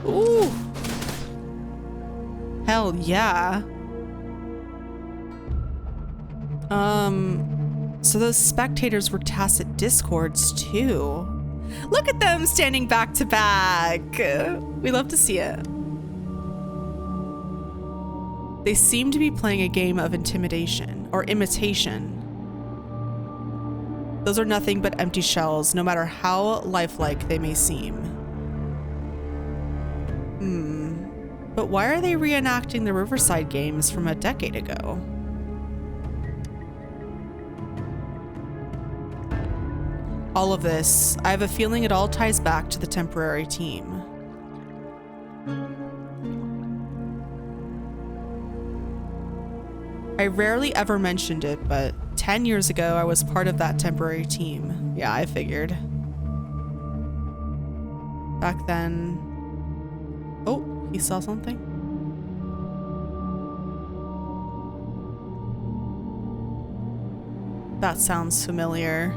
Ooh. Hell yeah. So those spectators were tacit discords too. Look at them standing back to back. We love to see it. They seem to be playing a game of intimidation or imitation. Those are nothing but empty shells, no matter how lifelike they may seem. But why are they reenacting the Riverside games from a decade ago? All of this, I have a feeling it all ties back to the temporary team. I rarely ever mentioned it, but 10 years ago, I was part of that temporary team. Yeah, I figured. Back then... Oh, he saw something? That sounds familiar.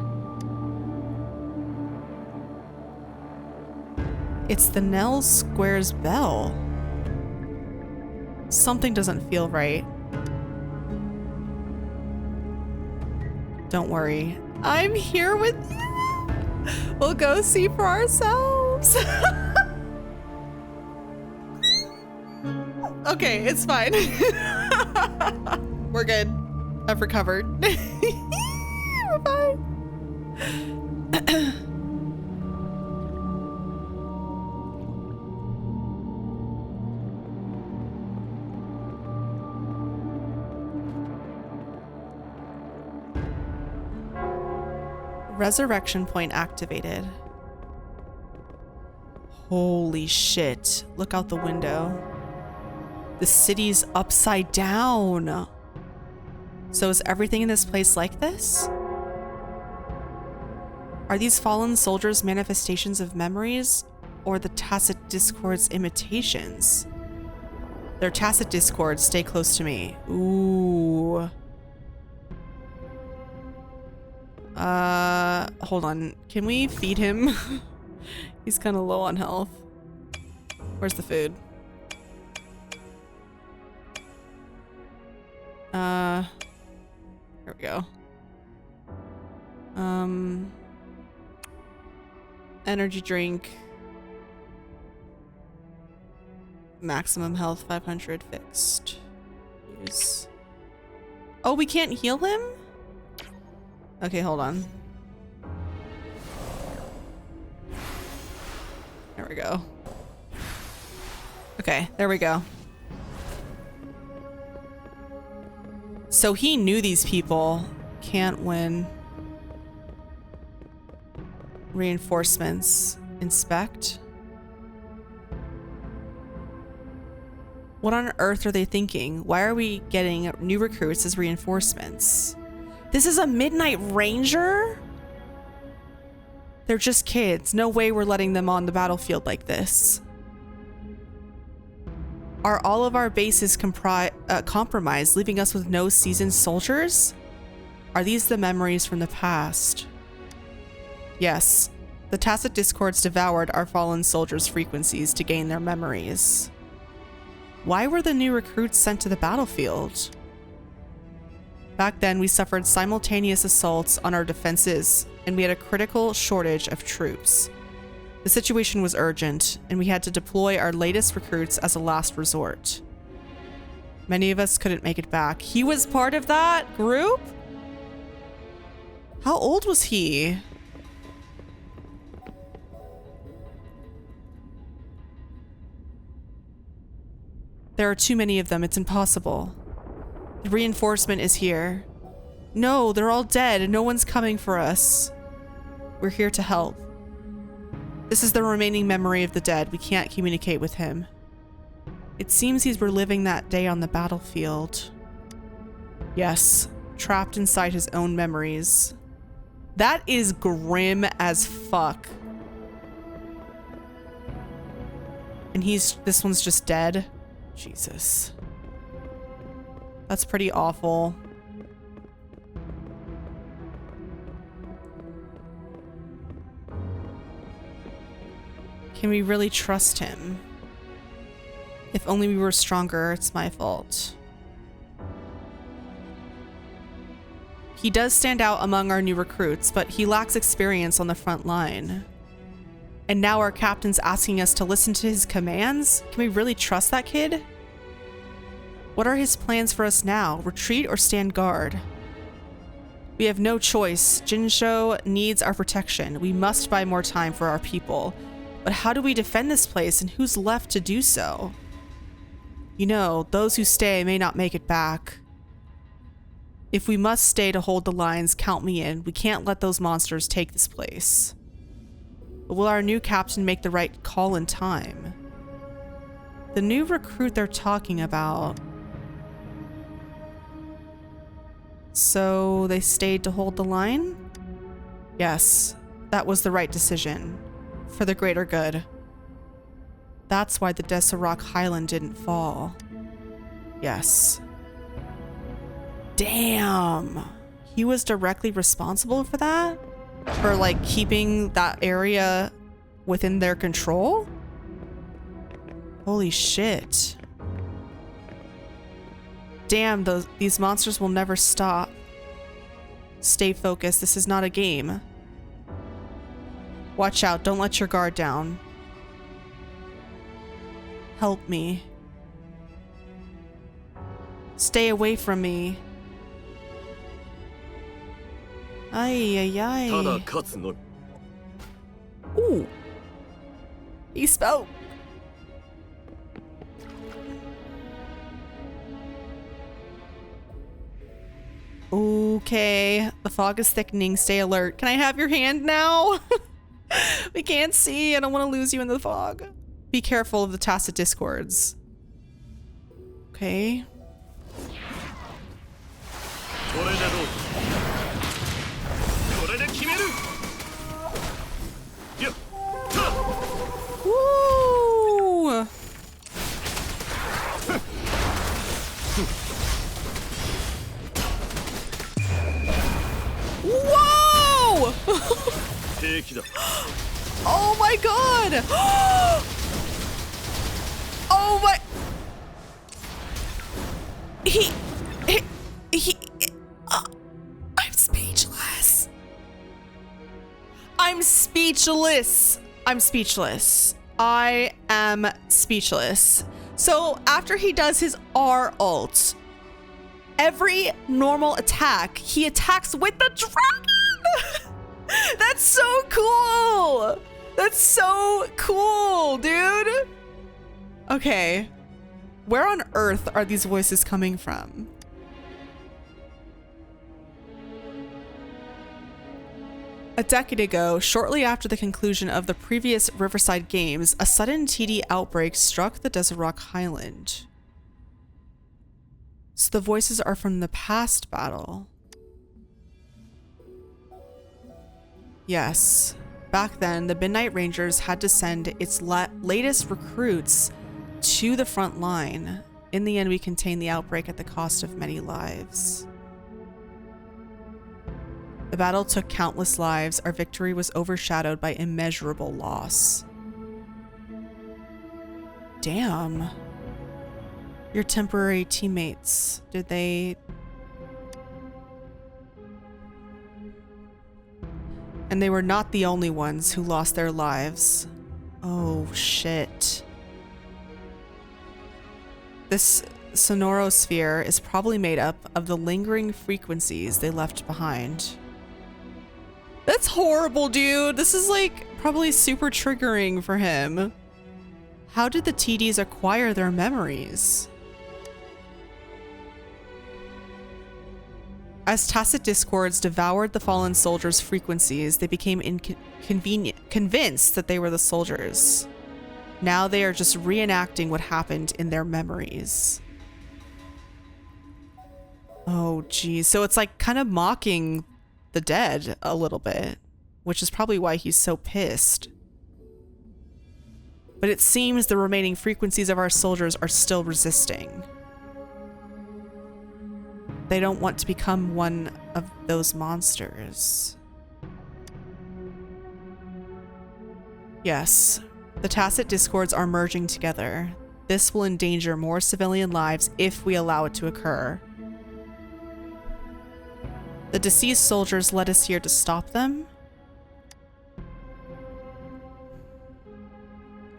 It's the Nell Squares bell. Something doesn't feel right. Don't worry. I'm here with you. We'll go see for ourselves. Okay, it's fine. We're good. I've recovered. We're fine. Resurrection point activated. Holy shit. Look out the window. The city's upside down. So is everything in this place like this? Are these fallen soldiers manifestations of memories or the tacit discords imitations? They're tacit discords. Stay close to me. Ooh. Hold on. Can we feed him? He's kind of low on health. Where's the food? Here we go. Energy drink. Maximum health 500 fixed. Use. Oh, we can't heal him? Okay, hold on. There we go. Okay, there we go. So he knew these people. Can't win. Reinforcements. Inspect. What on earth are they thinking? Why are we getting new recruits as reinforcements? This is a Midnight Ranger? They're just kids. No way we're letting them on the battlefield like this. Are all of our bases compromised, leaving us with no seasoned soldiers? Are these the memories from the past? Yes. The tacit discords devoured our fallen soldiers' frequencies to gain their memories. Why were the new recruits sent to the battlefield? Back then, we suffered simultaneous assaults on our defenses, and we had a critical shortage of troops. The situation was urgent, and we had to deploy our latest recruits as a last resort. Many of us couldn't make it back. He was part of that group? How old was he? There are too many of them. It's impossible. The reinforcement is here. No, they're all dead and no one's coming for us. We're here to help. This is the remaining memory of the dead. We can't communicate with him. It seems he's reliving that day on the battlefield. Yes, trapped inside his own memories. That is grim as fuck. And this one's just dead. Jesus. That's pretty awful. Can we really trust him? If only we were stronger, it's my fault. He does stand out among our new recruits, but he lacks experience on the front line. And now our captain's asking us to listen to his commands? Can we really trust that kid? What are his plans for us now? Retreat or stand guard? We have no choice. Jinsho needs our protection. We must buy more time for our people. But how do we defend this place, and who's left to do so? You know, those who stay may not make it back. If we must stay to hold the lines, count me in. We can't let those monsters take this place. But will our new captain make the right call in time? The new recruit they're talking about. So they stayed to hold the line? Yes, that was the right decision. For the greater good. That's why the Desirok Highland didn't fall. Yes. Damn. He was directly responsible for that? For like keeping that area within their control? Holy shit. Damn, these monsters will never stop. Stay focused. This is not a game. Watch out. Don't let your guard down. Help me. Stay away from me. Ay, ay, ay. Ooh. He spoke. Okay. The fog is thickening. Stay alert. Can I have your hand now? We can't see. I don't want to lose you in the fog. Be careful of the tacit discords. Okay. Woo! Whoa! Oh my god! Oh my... I'm speechless. I'm speechless. I'm speechless. I am speechless. So after he does his R ult, every normal attack, he attacks with the dragon. That's so cool. That's so cool, dude. Okay. Where on earth are these voices coming from? A decade ago, shortly after the conclusion of the previous Riverside Games, a sudden TD outbreak struck the Desirok Highland. So the voices are from the past battle. Yes. Back then, the Midnight Rangers had to send its latest recruits to the front line. In the end, we contained the outbreak at the cost of many lives. The battle took countless lives. Our victory was overshadowed by immeasurable loss. Damn. Your temporary teammates, did they... And they were not the only ones who lost their lives. Oh, shit. This Sonoro sphere is probably made up of the lingering frequencies they left behind. That's horrible, dude. This is like probably super triggering for him. How did the TDs acquire their memories? As tacit discords devoured the fallen soldiers' frequencies, they became convinced that they were the soldiers. Now they are just reenacting what happened in their memories. Oh, geez. So it's like kind of mocking the dead a little bit, which is probably why he's so pissed. But it seems the remaining frequencies of our soldiers are still resisting. They don't want to become one of those monsters. Yes, the tacit discords are merging together. This will endanger more civilian lives if we allow it to occur. The deceased soldiers led us here to stop them?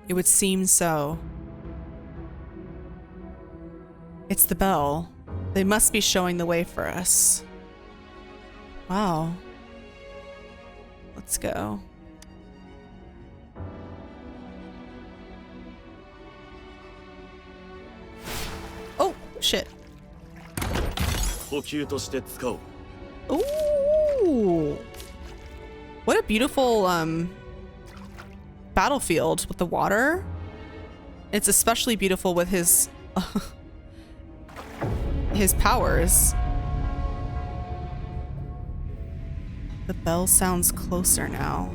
It would seem so. It's the bell. They must be showing the way for us. Wow. Let's go. Oh, shit. Ooh. What a beautiful battlefield with the water. It's especially beautiful with his his powers. The bell sounds closer now.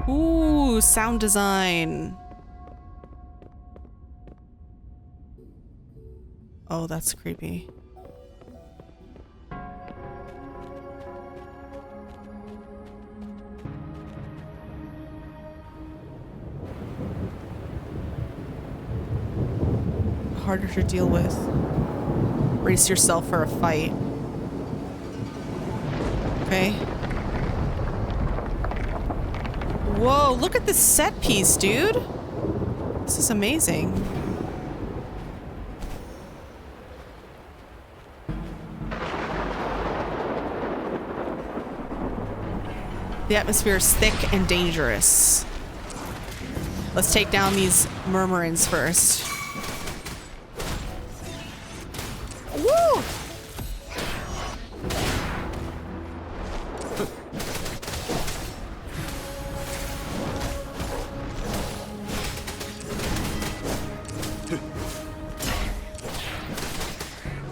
Ooh, sound design. Oh, that's creepy. Harder to deal with. Brace yourself for a fight. Okay. Whoa, look at this set piece, dude. This is amazing. The atmosphere is thick and dangerous. Let's take down these murmurins first. Woo!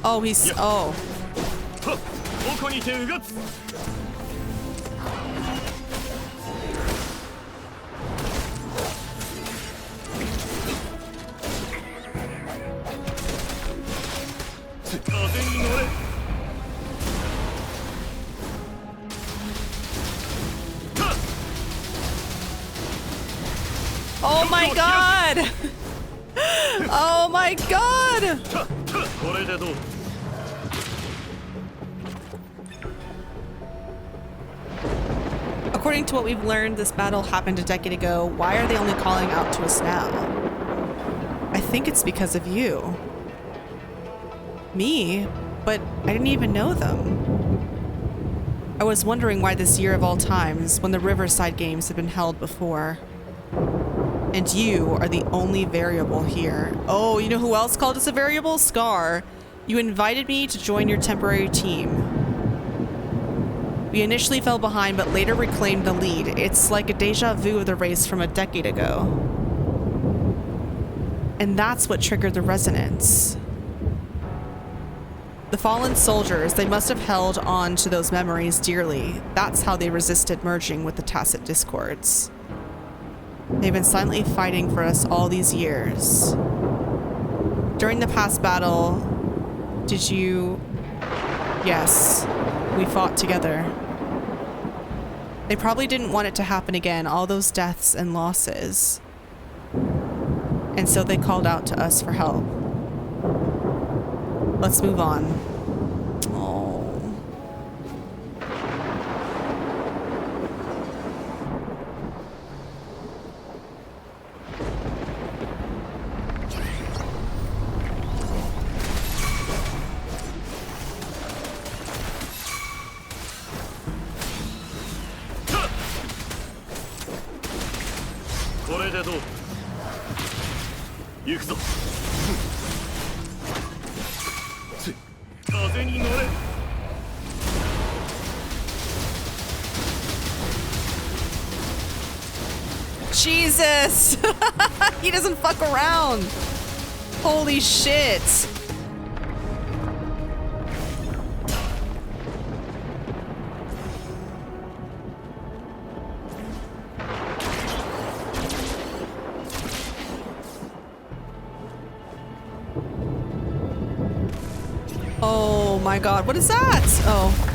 Oh, he's... oh. Oh my god! Oh my god! According to what we've learned, this battle happened a decade ago. Why are they only calling out to us now? I think it's because of you. Me? But I didn't even know them. I was wondering why this year of all times, when the Riverside Games had been held before. And you are the only variable here. Oh, you know who else called us a variable? Scar. You invited me to join your temporary team. We initially fell behind, but later reclaimed the lead. It's like a deja vu of the race from a decade ago. And that's what triggered the resonance. The fallen soldiers, they must have held on to those memories dearly. That's how they resisted merging with the Tacit Discords. They've been silently fighting for us all these years. During the past battle, did you... Yes, we fought together. They probably didn't want it to happen again, all those deaths and losses. And so they called out to us for help. Let's move on. Oh. Jesus! He doesn't fuck around! Holy shit! Oh my god, what is that? Oh.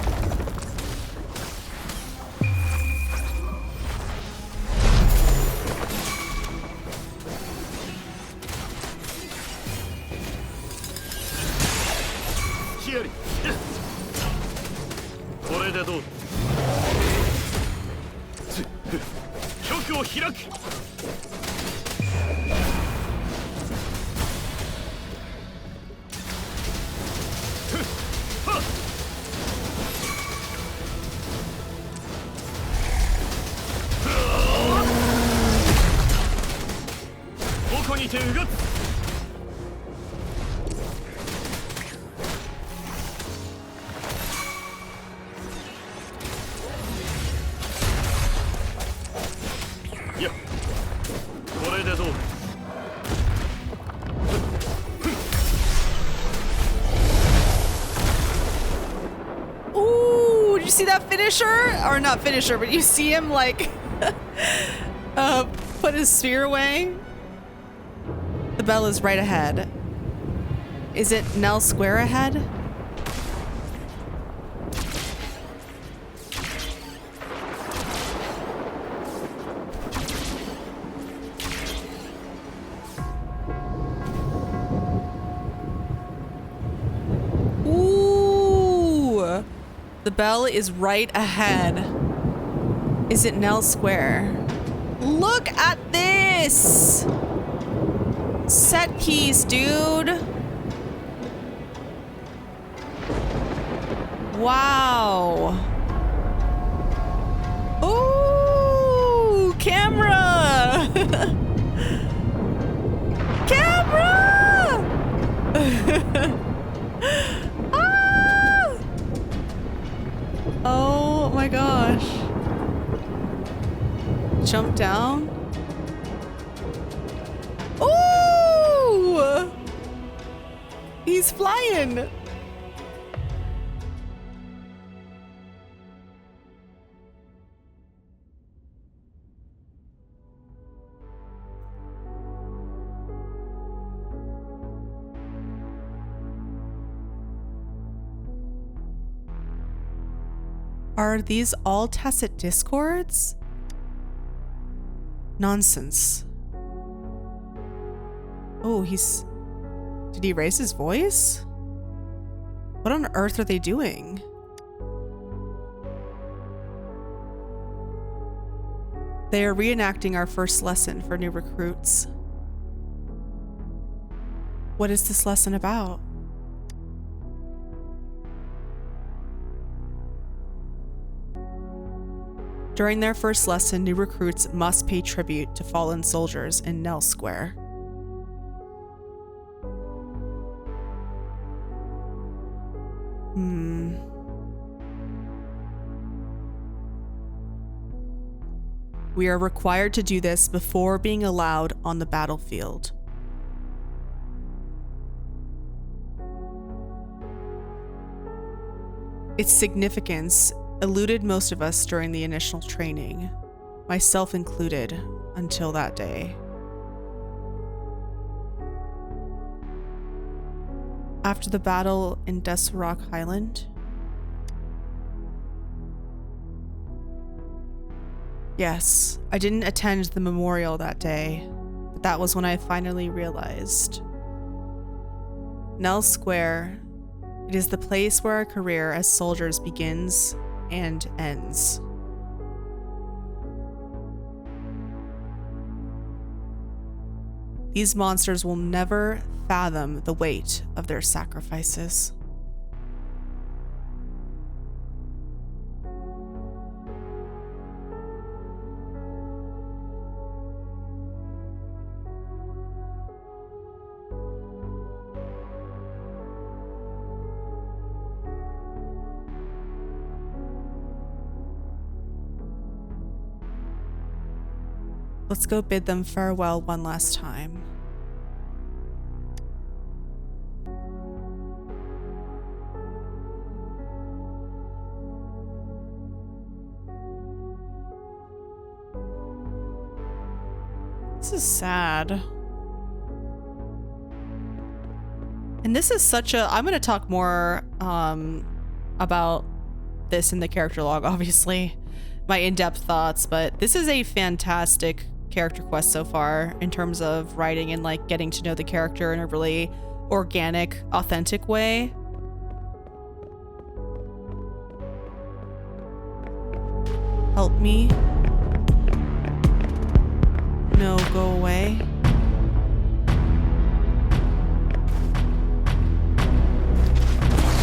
see that finisher? Or not finisher, but you see him like put his spear away? The bell is right ahead. Is it Nell Square ahead? Ooh! The bell is right ahead. Is it Nell Square? Look at this! Set piece, dude. Wow. Ooh, camera. Camera. Ah! Oh my gosh. Jump down. Ooh! He's flying. Are these all tacit discords? Nonsense. Oh, did he raise his voice? What on earth are they doing? They are reenacting our first lesson for new recruits. What is this lesson about? During their first lesson, new recruits must pay tribute to fallen soldiers in Nell Square. We are required to do this before being allowed on the battlefield. Its significance eluded most of us during the initial training, myself included, until that day. After the battle in Rock Highland, yes, I didn't attend the memorial that day, but that was when I finally realized. Nell Square, it is the place where our career as soldiers begins and ends. These monsters will never fathom the weight of their sacrifices. Let's go bid them farewell one last time. This is sad. And this is such a... I'm going to talk more about this in the character log, obviously. My in-depth thoughts, but this is a fantastic character quest so far in terms of writing and like getting to know the character in a really organic, authentic way. Help me. No, go away.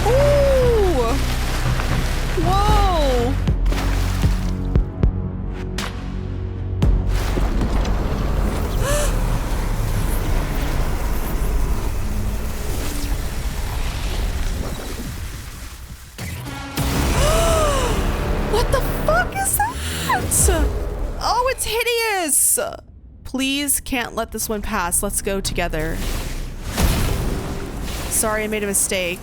Ooh! Whoa! What the fuck is that? Oh, it's hideous! Please can't let this one pass. Let's go together. Sorry, I made a mistake.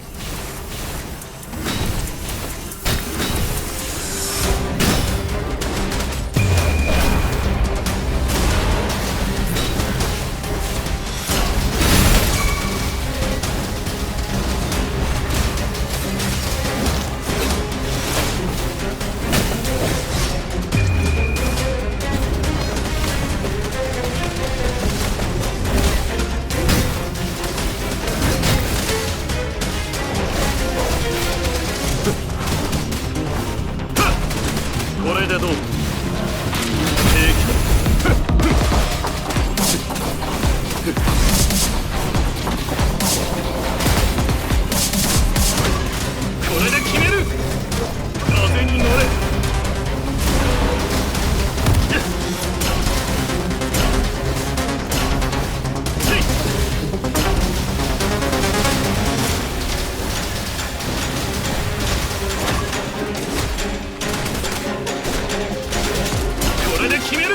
これでどう？平気だ。これで決める。風に乗れ。これで決める。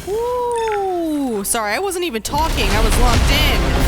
Ooh, sorry, I wasn't even talking. I was locked in.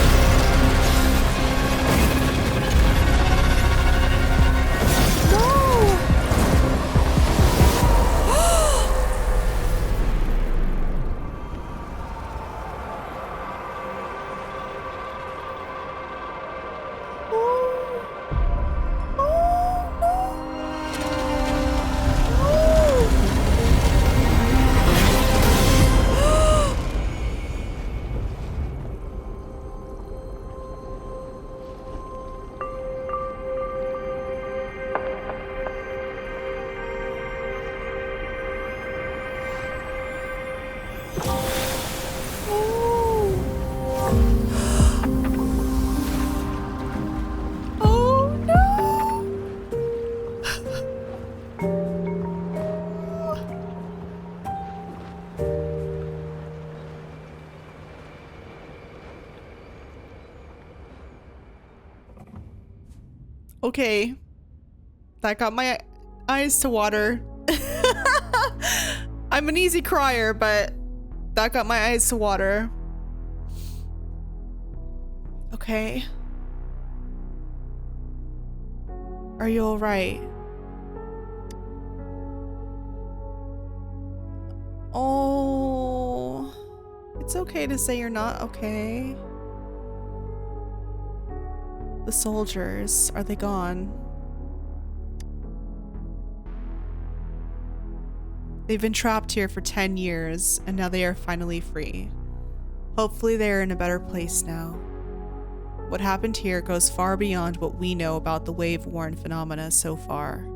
Okay, that got my eyes to water. I'm an easy crier, but that got my eyes to water. Okay. Are you all right? Oh, it's okay to say you're not okay. The soldiers, are they gone? They've been trapped here for 10 years, and now they are finally free. Hopefully they are in a better place now. What happened here goes far beyond what we know about the wave-worn phenomena so far.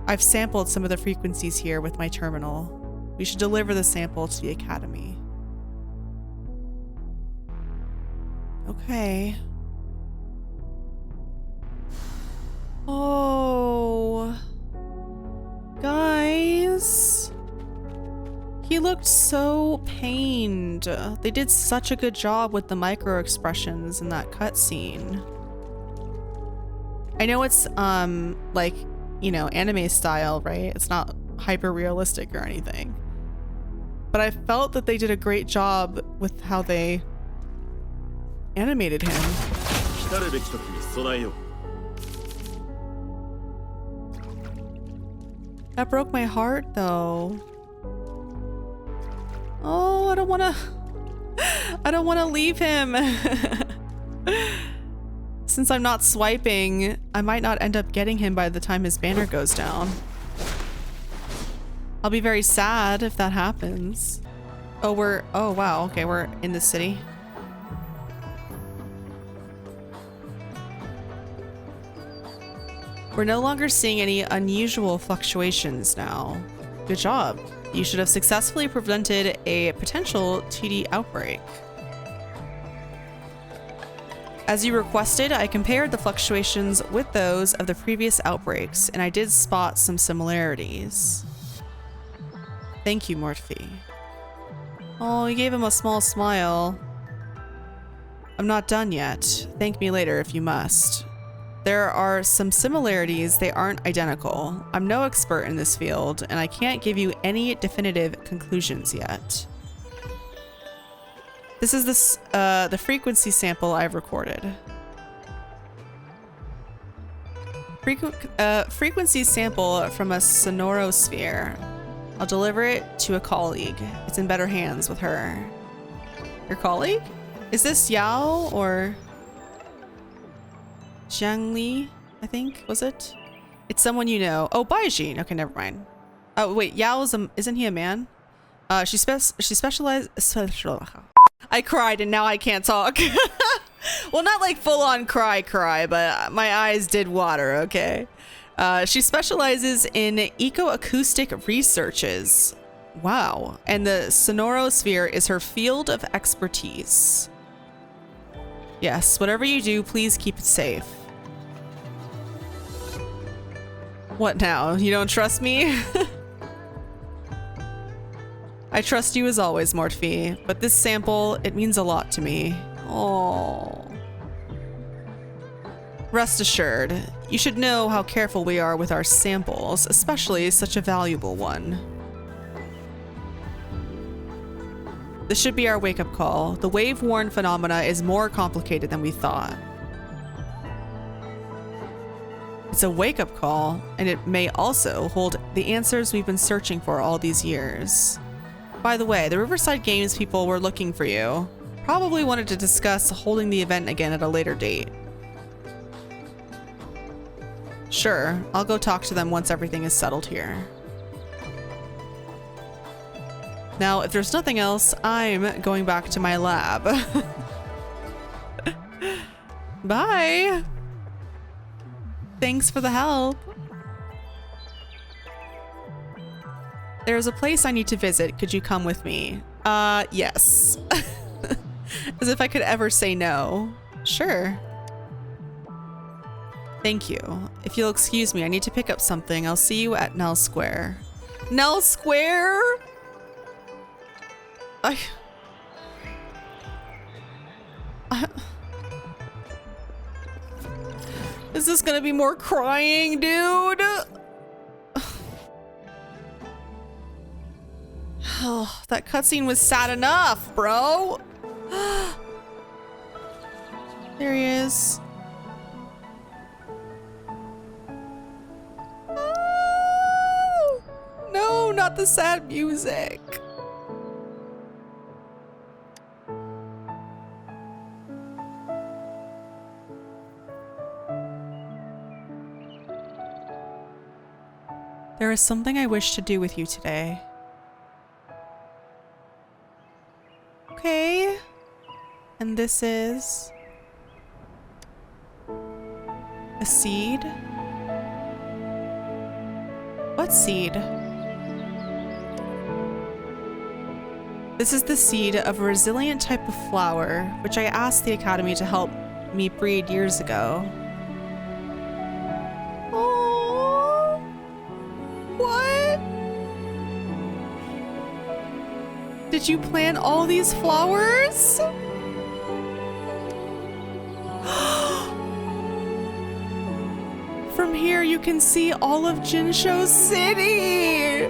I've sampled some of the frequencies here with my terminal. We should deliver the sample to the Academy. Okay. Oh. Guys. He looked so pained. They did such a good job with the micro expressions in that cutscene. I know it's like, you know, anime style, right? It's not hyper realistic or anything. But I felt that they did a great job with how they animated him. That broke my heart though. Oh, I don't wanna leave him. Since I'm not swiping, I might not end up getting him by the time his banner goes down. I'll be very sad if that happens. Oh, oh wow, okay, we're in the city. We're no longer seeing any unusual fluctuations now. Good job. You should have successfully prevented a potential TD outbreak. As you requested, I compared the fluctuations with those of the previous outbreaks, and I did spot some similarities. Thank you, Mortefi. Oh, you gave him a small smile. I'm not done yet. Thank me later if you must. There are some similarities, they aren't identical. I'm no expert in this field, and I can't give you any definitive conclusions yet. This is the frequency sample I've recorded. Frequency sample from a Sonoro sphere. I'll deliver it to a colleague. It's in better hands with her. Your colleague? Is this Yao or Zhangli? I think, was it? It's someone you know. Oh, Baijin. Okay, never mind. Oh, wait, Yao is isn't he a man? She specializes. I cried and now I can't talk. Well, not like full on cry, but my eyes did water, okay? She specializes in ecoacoustic researches. Wow. And the Sonoro sphere is her field of expertise. Yes, whatever you do, please keep it safe. What now? You don't trust me? I trust you as always, Mortefi, but this sample, it means a lot to me. Oh. Rest assured, you should know how careful we are with our samples, especially such a valuable one. This should be our wake-up call. The wave-worn phenomena is more complicated than we thought. It's a wake-up call, and it may also hold the answers we've been searching for all these years. By the way, the Riverside Games people were looking for you. Probably wanted to discuss holding the event again at a later date. Sure, I'll go talk to them once everything is settled here. Now, if there's nothing else, I'm going back to my lab. Bye! Thanks for the help. There's a place I need to visit. Could you come with me? Yes. As if I could ever say no. Sure. Thank you. If you'll excuse me, I need to pick up something. I'll see you at Nell Square. Nell Square? Is this gonna be more crying, dude? Oh, that cutscene was sad enough, bro. There he is. Oh, no, not the sad music. There is something I wish to do with you today. Okay. And this is a seed. What seed? This is the seed of a resilient type of flower, which I asked the Academy to help me breed years ago. Oh, what? Did you plant all these flowers? From here you can see all of Jinsho City.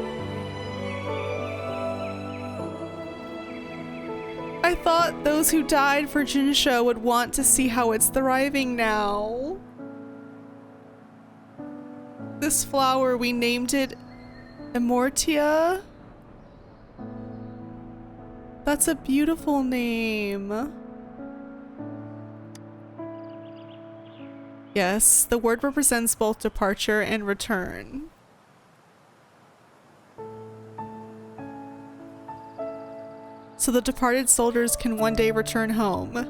I thought those who died for Jinsho would want to see how it's thriving now. This flower, we named it Immortia. That's a beautiful name. Yes, the word represents both departure and return. So the departed soldiers can one day return home.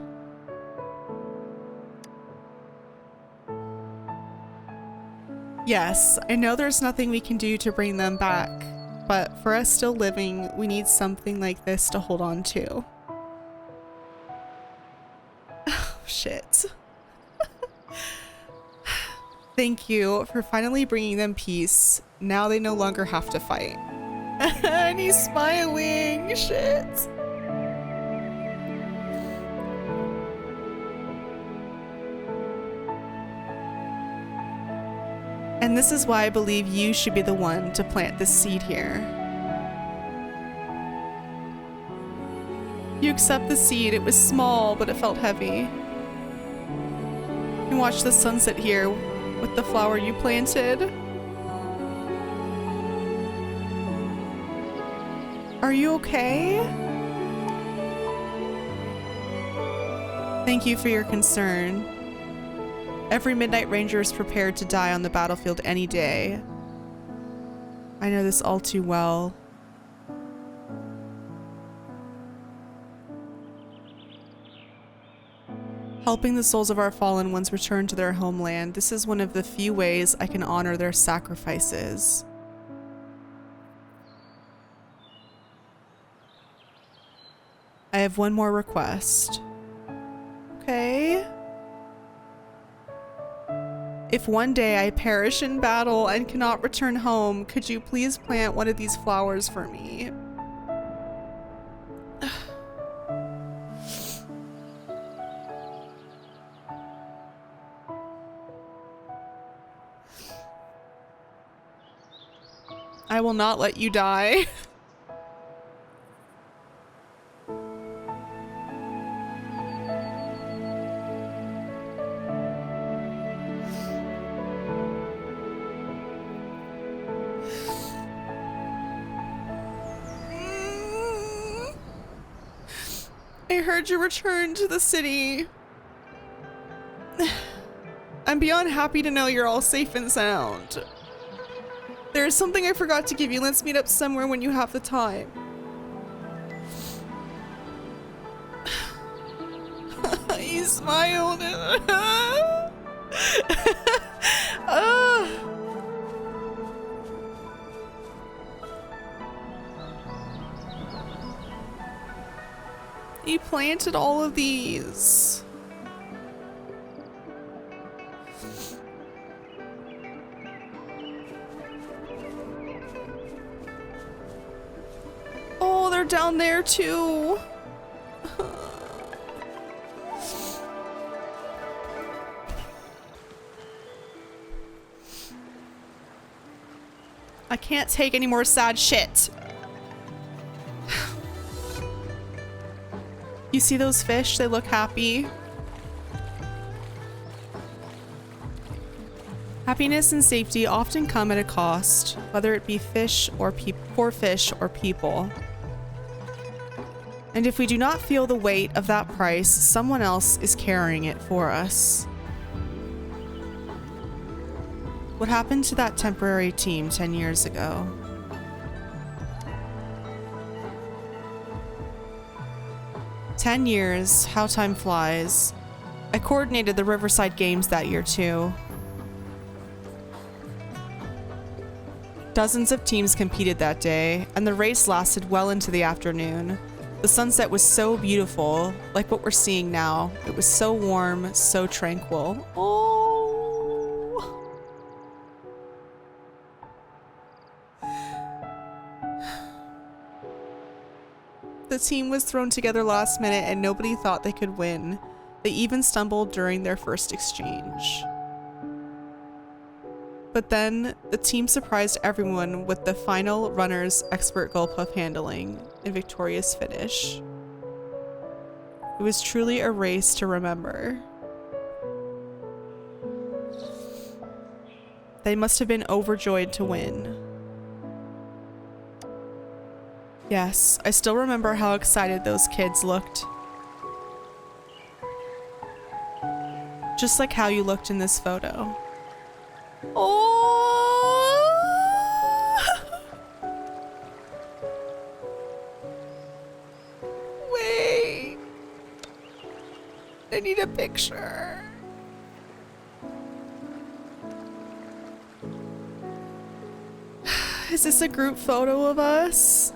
Yes, I know there's nothing we can do to bring them back, but for us still living, we need something like this to hold on to. Oh, shit. Thank you for finally bringing them peace. Now they no longer have to fight. And he's smiling. Shit. And this is why I believe you should be the one to plant this seed here. You accept the seed. It was small, but it felt heavy. You watch the sunset here with the flower you planted. Are you okay? Thank you for your concern. Every Midnight Ranger is prepared to die on the battlefield any day. I know this all too well. Helping the souls of our fallen ones return to their homeland. This is one of the few ways I can honor their sacrifices. I have one more request. Okay. If one day I perish in battle and cannot return home, could you please plant one of these flowers for me? I will not let you die. I heard you returned to the city. I'm beyond happy to know you're all safe and sound. There is something I forgot to give you. Let's meet up somewhere when you have the time. He smiled. He planted all of these. Oh, they're down there too. I can't take any more sad shit. You see those fish? They look happy. Happiness and safety often come at a cost, whether it be fish or for fish or people. And if we do not feel the weight of that price, someone else is carrying it for us. What happened to that temporary team 10 years ago? "10 years, how time flies. I coordinated the Riverside Games that year too. Dozens of teams competed that day, and the race lasted well into the afternoon. The sunset was so beautiful, like what we're seeing now. It was so warm, so tranquil. Oh. The team was thrown together last minute and nobody thought they could win. They even stumbled during their first exchange. But then, the team surprised everyone with the final runner's expert goal puff handling and victorious finish. It was truly a race to remember. They must have been overjoyed to win. Yes, I still remember how excited those kids looked. Just like how you looked in this photo. Oh! Wait. I need a picture. Is this a group photo of us?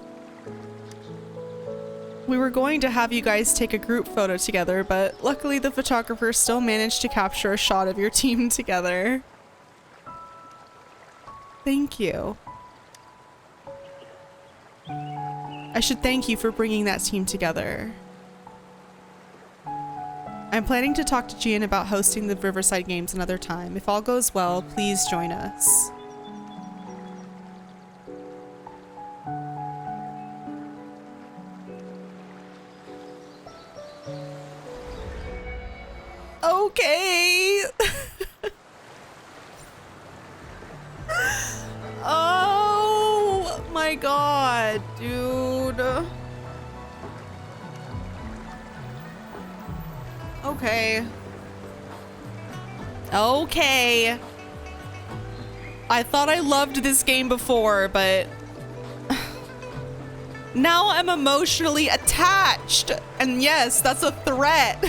We were going to have you guys take a group photo together, but luckily the photographer still managed to capture a shot of your team together. Thank you. I should thank you for bringing that team together. I'm planning to talk to Gian about hosting the Riverside Games another time. If all goes well, please join us. Okay. Oh my god, dude. Okay. Okay. I thought I loved this game before, but now I'm emotionally attached. And yes, that's a threat.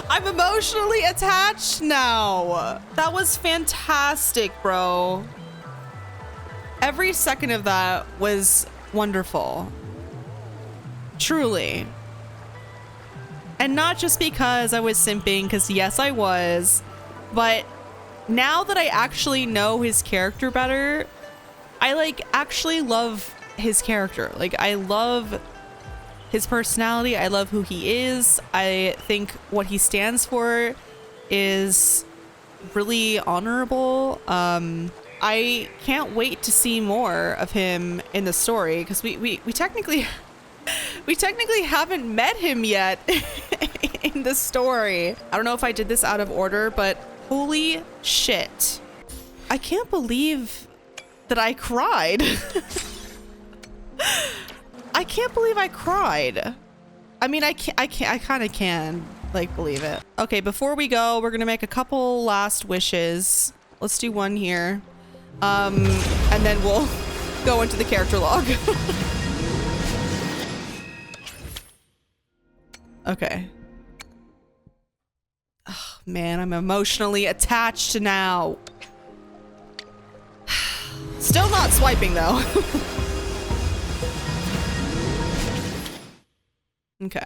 I'm emotionally attached now. That was fantastic, bro. Every second of that was wonderful. Truly. And not just because I was simping, because yes, I was, but now that I actually know his character better, I like actually love his character. Like, I love his personality. I love who he is. I think what he stands for is really honorable. I can't wait to see more of him in the story, because we technically haven't met him yet in the story. I don't know if I did this out of order, but holy shit. I can't believe that I cried. I can't believe I cried. I mean, I kind of can, like, believe it. Okay, before we go, we're gonna make a couple last wishes. Let's do one here. And then we'll go into the character log. Okay. Oh, man, I'm emotionally attached now. Still not swiping, though. Okay.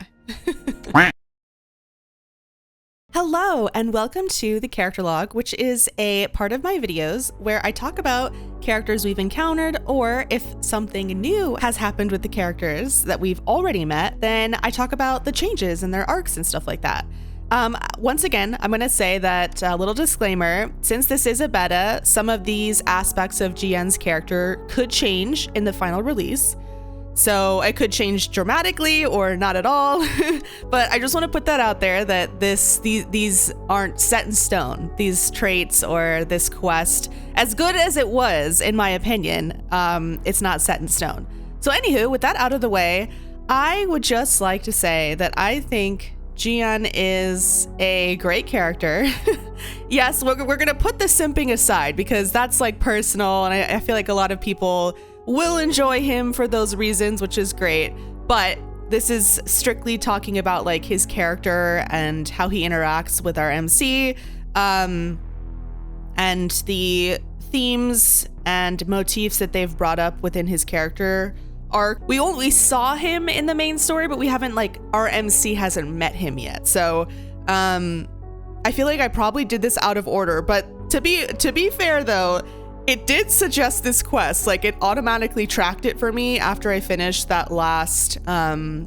Hello, and welcome to the character log, which is a part of my videos where I talk about characters we've encountered, or if something new has happened with the characters that we've already met, then I talk about the changes in their arcs and stuff like that. Once again, I'm going to say that little disclaimer, since this is a beta, some of these aspects of GN's character could change in the final release. So it could change dramatically or not at all. But I just want to put that out there that these aren't set in stone. These traits or this quest, as good as it was, in my opinion, it's not set in stone. So anywho, with that out of the way, I would just like to say that I think GN is a great character. Yes, we're gonna put the simping aside because that's like personal, and I feel like a lot of people will enjoy him for those reasons, which is great. But this is strictly talking about like his character and how he interacts with our MC, and the themes and motifs that they've brought up within his character arc. We only saw him in the main story, but we haven't, like, our MC hasn't met him yet. So I feel like I probably did this out of order, but to be fair though, it did suggest this quest. Like, it automatically tracked it for me after I finished that last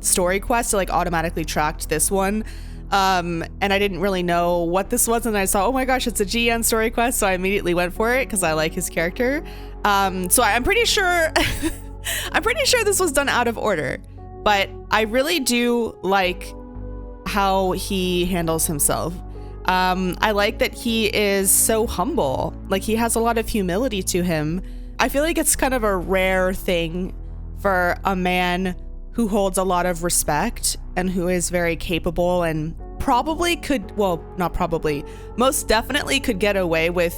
story quest. It like automatically tracked this one. And I didn't really know what this was, and I saw, oh my gosh, it's a GN story quest, so I immediately went for it because I like his character. So I'm pretty sure I'm pretty sure this was done out of order, but I really do like how he handles himself. I like that he is so humble. Like, he has a lot of humility to him. I feel like it's kind of a rare thing for a man who holds a lot of respect and who is very capable and probably could, well, not probably, most definitely could get away with,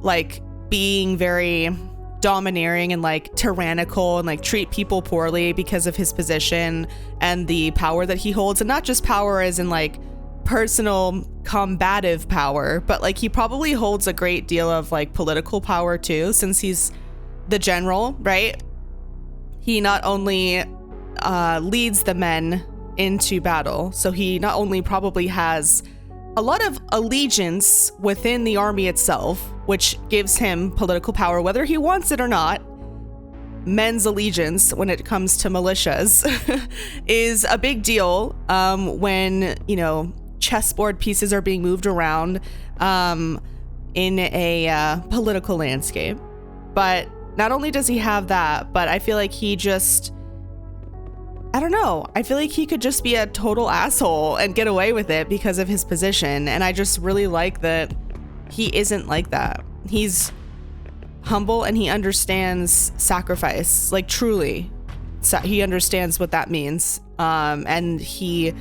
like, being very domineering and like tyrannical and like treat people poorly because of his position and the power that he holds. And not just power as in like personal combative power, but like he probably holds a great deal of like political power too, since he's the general, right? He not only leads the men into battle, so he not only probably has a lot of allegiance within the army itself, which gives him political power, whether he wants it or not. Men's allegiance when it comes to militias is a big deal when, you know, chessboard pieces are being moved around in a political landscape. But not only does he have that, but I feel like he just, I don't know. I feel like he could just be a total asshole and get away with it because of his position. And I just really like that he isn't like that. He's humble and he understands sacrifice, like truly. He understands what that means. and he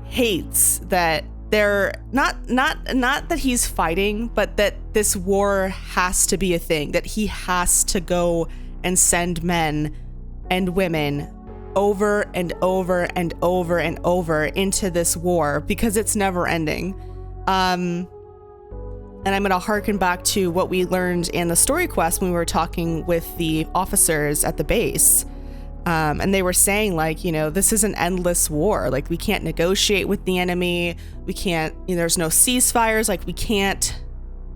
hates that they're not that he's fighting, but that this war has to be a thing, that he has to go and send men and women over and over and over and over into this war because it's never ending. And I'm going to harken back to what we learned in the story quest when we were talking with the officers at the base. And they were saying, like, you know, this is an endless war. Like, we can't negotiate with the enemy. We can't, you know, there's no ceasefires. Like, we can't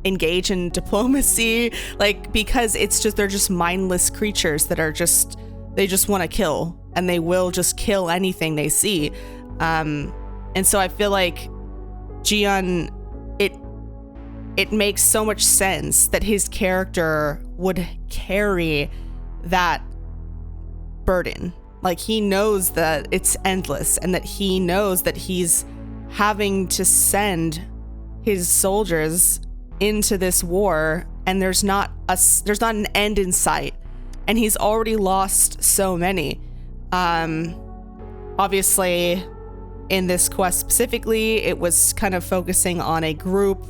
engage in diplomacy. Like, because it's just, they're just mindless creatures that are just, they just want to kill. And they will just kill anything they see. And so I feel like Jian, it makes so much sense that his character would carry that burden. Like, he knows that it's endless and that he knows that he's having to send his soldiers into this war, and there's not an end in sight, and he's already lost so many. Obviously in this quest specifically, it was kind of focusing on a group,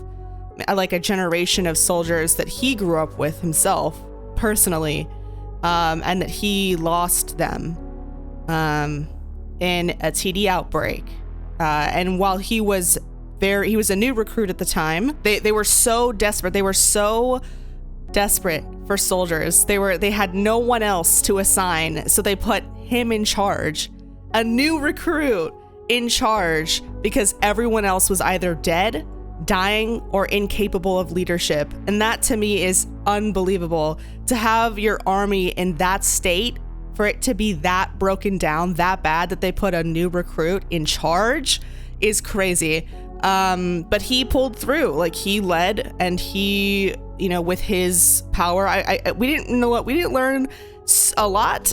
like a generation of soldiers that he grew up with himself personally, and that he lost them in a TD outbreak. And while he was a new recruit at the time, they were so desperate. They were so desperate for soldiers. They had no one else to assign, so they put him in charge, a new recruit in charge, because everyone else was either dead, dying, or incapable of leadership. And that to me is unbelievable. To have your army in that state, for it to be that broken down, that bad, that they put a new recruit in charge, is crazy. But he pulled through. Like, he led, and he, you know, with his power, we didn't learn a lot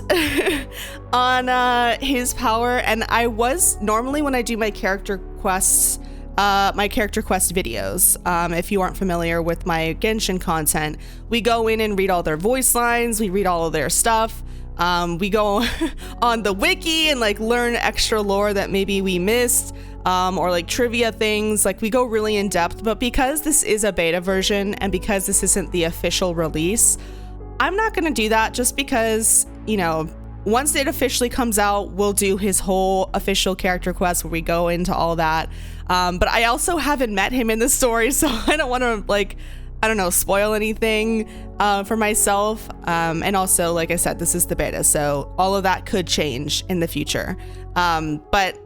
on his power. And I was normally, when I do my character quests, my character quest videos, if you aren't familiar with my Genshin content, we go in and read all their voice lines, we read all of their stuff, we go on the wiki and like learn extra lore that maybe we missed, or like trivia things. Like, we go really in depth. But because this is a beta version and because this isn't the official release, I'm not going to do that, just because, you know, once it officially comes out, we'll do his whole official character quest where we go into all that. But I also haven't met him in the story, so I don't want to, like, I don't know, spoil anything for myself. And also, like I said, this is the beta, so all of that could change in the future. But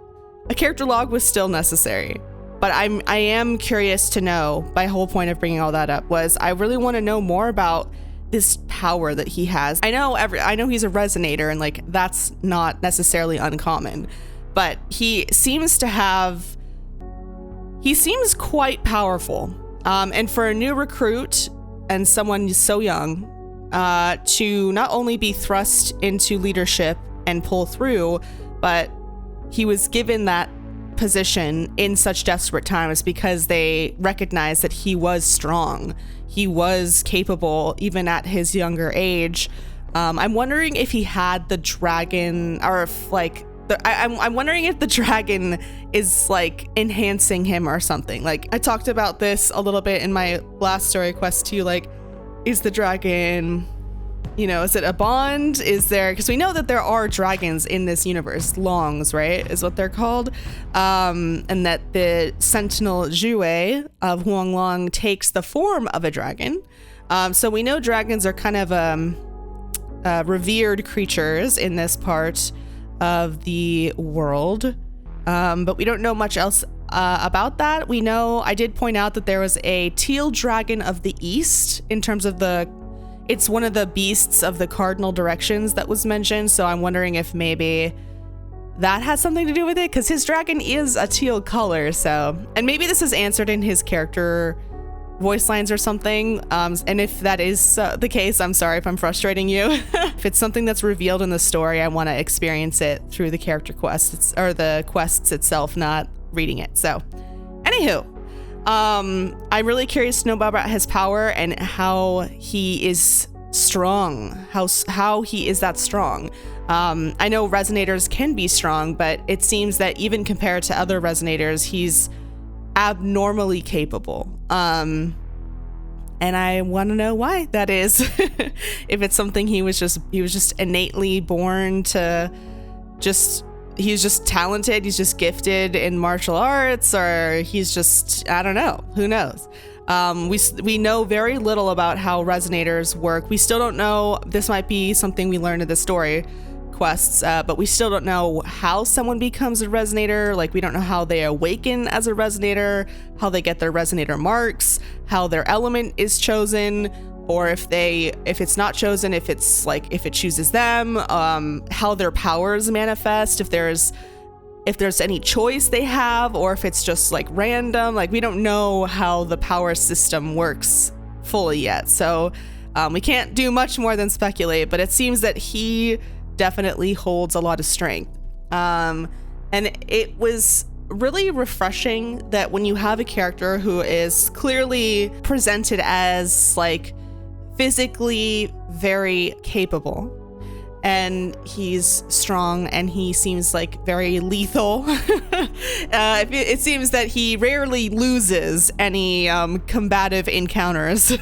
a character log was still necessary. But I am curious to know, my whole point of bringing all that up was I really want to know more about this power that he has. I know he's a resonator, and like, that's not necessarily uncommon, but he seems quite powerful. And for a new recruit and someone so young, to not only be thrust into leadership and pull through, but he was given that position in such desperate times because they recognized that he was strong. He was capable even at his younger age. I'm wondering if he had the dragon, or if like I'm wondering if the dragon is like enhancing him or something. Like, I talked about this a little bit in my last story quest too. Like, is the dragon, you know, is it a bond? Is there, because we know that there are dragons in this universe, longs, right, is what they're called, and that the Sentinel Jue of Huanglong takes the form of a dragon. So we know dragons are kind of revered creatures in this part of the world, but we don't know much else about that. We know, I did point out that there was a teal dragon of the east in terms of it's one of the beasts of the cardinal directions that was mentioned, so I'm wondering if maybe that has something to do with it, because his dragon is a teal color. So, and maybe this is answered in his character voice lines or something, and if that is the case, I'm sorry if I'm frustrating you. If it's something that's revealed in the story, I want to experience it through the character quests, or the quests itself, not reading it. So anywho, I'm really curious to know about his power and how he is strong, how he is that strong. I know resonators can be strong, but it seems that even compared to other resonators, he's abnormally capable. And I want to know why that is. If it's something he was just innately born to, he's just talented, he's just gifted in martial arts, or he's just, I don't know, who knows. We know very little about how resonators work. We still don't know, this might be something we learn in the story quests, but we still don't know how someone becomes a resonator. Like, we don't know how they awaken as a resonator, how they get their resonator marks, how their element is chosen, or if it's not chosen, if it chooses them, how their powers manifest, if there's any choice they have, or if it's just like random. Like, we don't know how the power system works fully yet. So we can't do much more than speculate, but it seems that he definitely holds a lot of strength. And it was really refreshing that when you have a character who is clearly presented as like physically very capable, and he's strong, and he seems like very lethal. It seems that he rarely loses any combative encounters.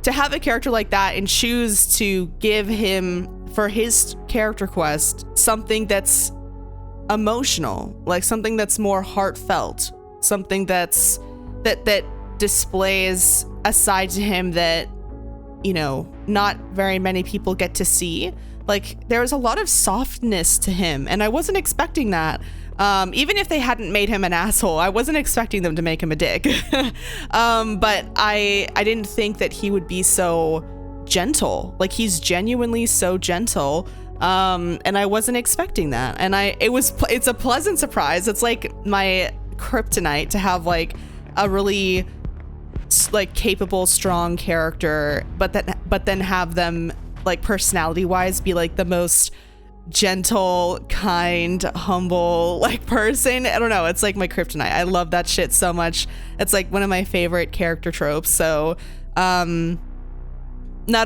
To have a character like that and choose to give him, for his character quest, something that's emotional, like something that's more heartfelt, something that displays a side to him that, you know, not very many people get to see. Like, there was a lot of softness to him, and I wasn't expecting that. Even if they hadn't made him an asshole, I wasn't expecting them to make him a dick. But I didn't think that he would be so gentle. Like, he's genuinely so gentle. And I wasn't expecting that. And it's a pleasant surprise. It's like my kryptonite to have like a really like capable, strong character, but then have them like personality wise be like the most gentle, kind, humble like person. I don't know, it's like my kryptonite. I love that shit so much. It's like one of my favorite character tropes. So not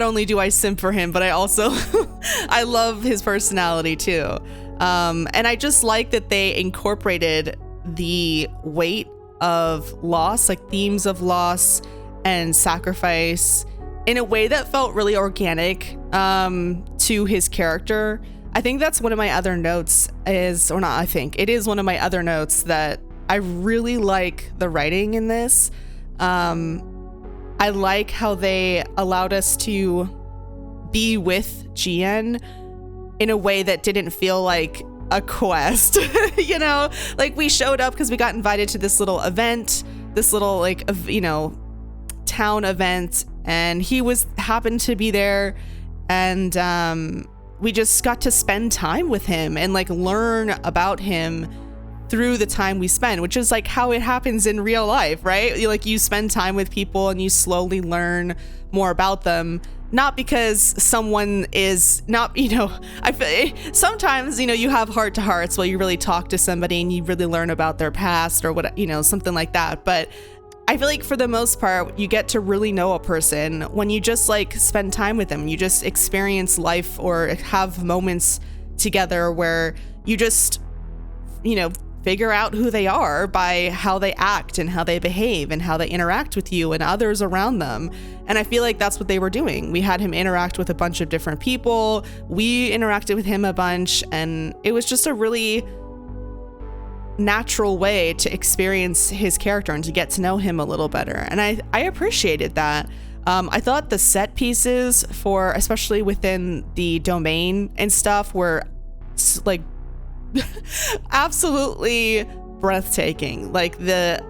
only do I simp for him, but I also I love his personality too. And I just like that they incorporated the weight of loss, like themes of loss and sacrifice, in a way that felt really organic to his character. I think that's one of my other notes is, or not, I think it is one of my other notes, that I really like the writing in this. I like how they allowed us to be with GN in a way that didn't feel like a quest. You know, like we showed up because we got invited to this little event, this little like, you know, town event, and he happened to be there, and we just got to spend time with him and like learn about him through the time we spend, which is like how it happens in real life, right? You spend time with people and you slowly learn more about them, not because someone is not, you know, I feel sometimes, you know, you have heart to hearts while you really talk to somebody and you really learn about their past or what, you know, something like that. But I feel like for the most part, you get to really know a person when you just like spend time with them. You just experience life or have moments together where you just, you know, figure out who they are by how they act and how they behave and how they interact with you and others around them. And I feel like that's what they were doing. We had him interact with a bunch of different people. We interacted with him a bunch, and it was just a really natural way to experience his character and to get to know him a little better. And I appreciated that. I thought the set pieces for, especially within the domain and stuff, were like absolutely breathtaking. Like the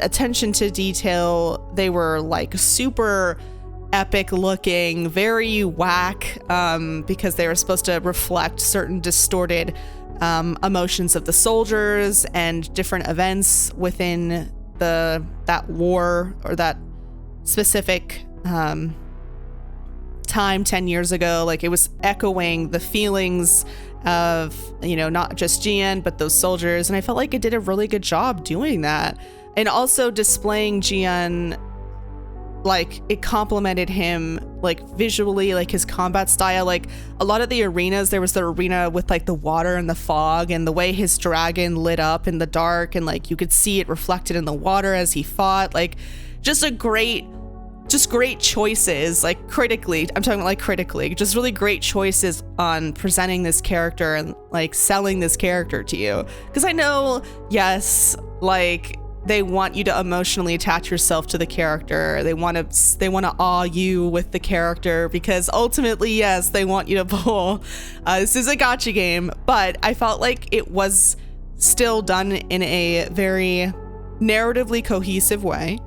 attention to detail, they were like super epic looking, very whack, because they were supposed to reflect certain distorted emotions of the soldiers and different events within that war or that specific time 10 years ago. Like it was echoing the feelings of, you know, not just GN but those soldiers, and I felt like it did a really good job doing that, and also displaying GN like it complemented him like visually, like his combat style. Like a lot of the arenas, there was the arena with like the water and the fog, and the way his dragon lit up in the dark, and like you could see it reflected in the water as he fought. Like just great choices, like critically, I'm talking about like critically, just really great choices on presenting this character and like selling this character to you. Because I know, yes, like they want you to emotionally attach yourself to the character. They want to awe you with the character, because ultimately, yes, they want you to pull. This is a gacha game, but I felt like it was still done in a very narratively cohesive way,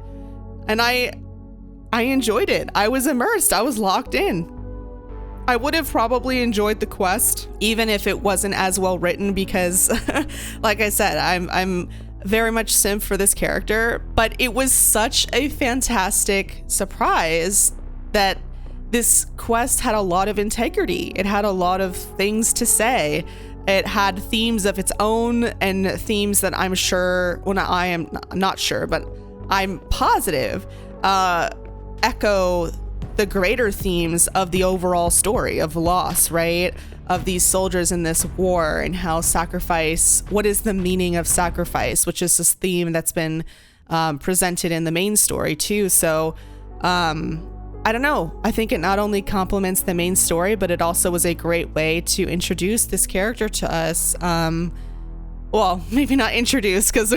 and I enjoyed it. I was immersed. I was locked in. I would have probably enjoyed the quest even if it wasn't as well written, because like I said, I'm very much simp for this character, but it was such a fantastic surprise that this quest had a lot of integrity. It had a lot of things to say. It had themes of its own, and themes that I'm sure, well, I am not sure, but I'm positive echo the greater themes of the overall story of loss, right? Of these soldiers in this war, and how sacrifice, what is the meaning of sacrifice, which is this theme that's been presented in the main story too. So I don't know, I think it not only complements the main story, but it also was a great way to introduce this character to us. Well, maybe not introduce, because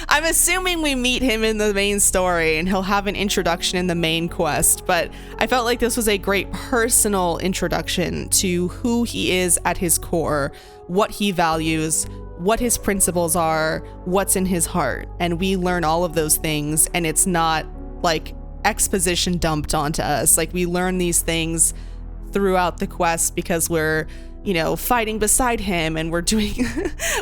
I'm assuming we meet him in the main story and he'll have an introduction in the main quest, but I felt like this was a great personal introduction to who he is at his core, what he values, what his principles are, what's in his heart. And we learn all of those things, and it's not like exposition dumped onto us. Like we learn these things throughout the quest because we're, you know, fighting beside him, and we're doing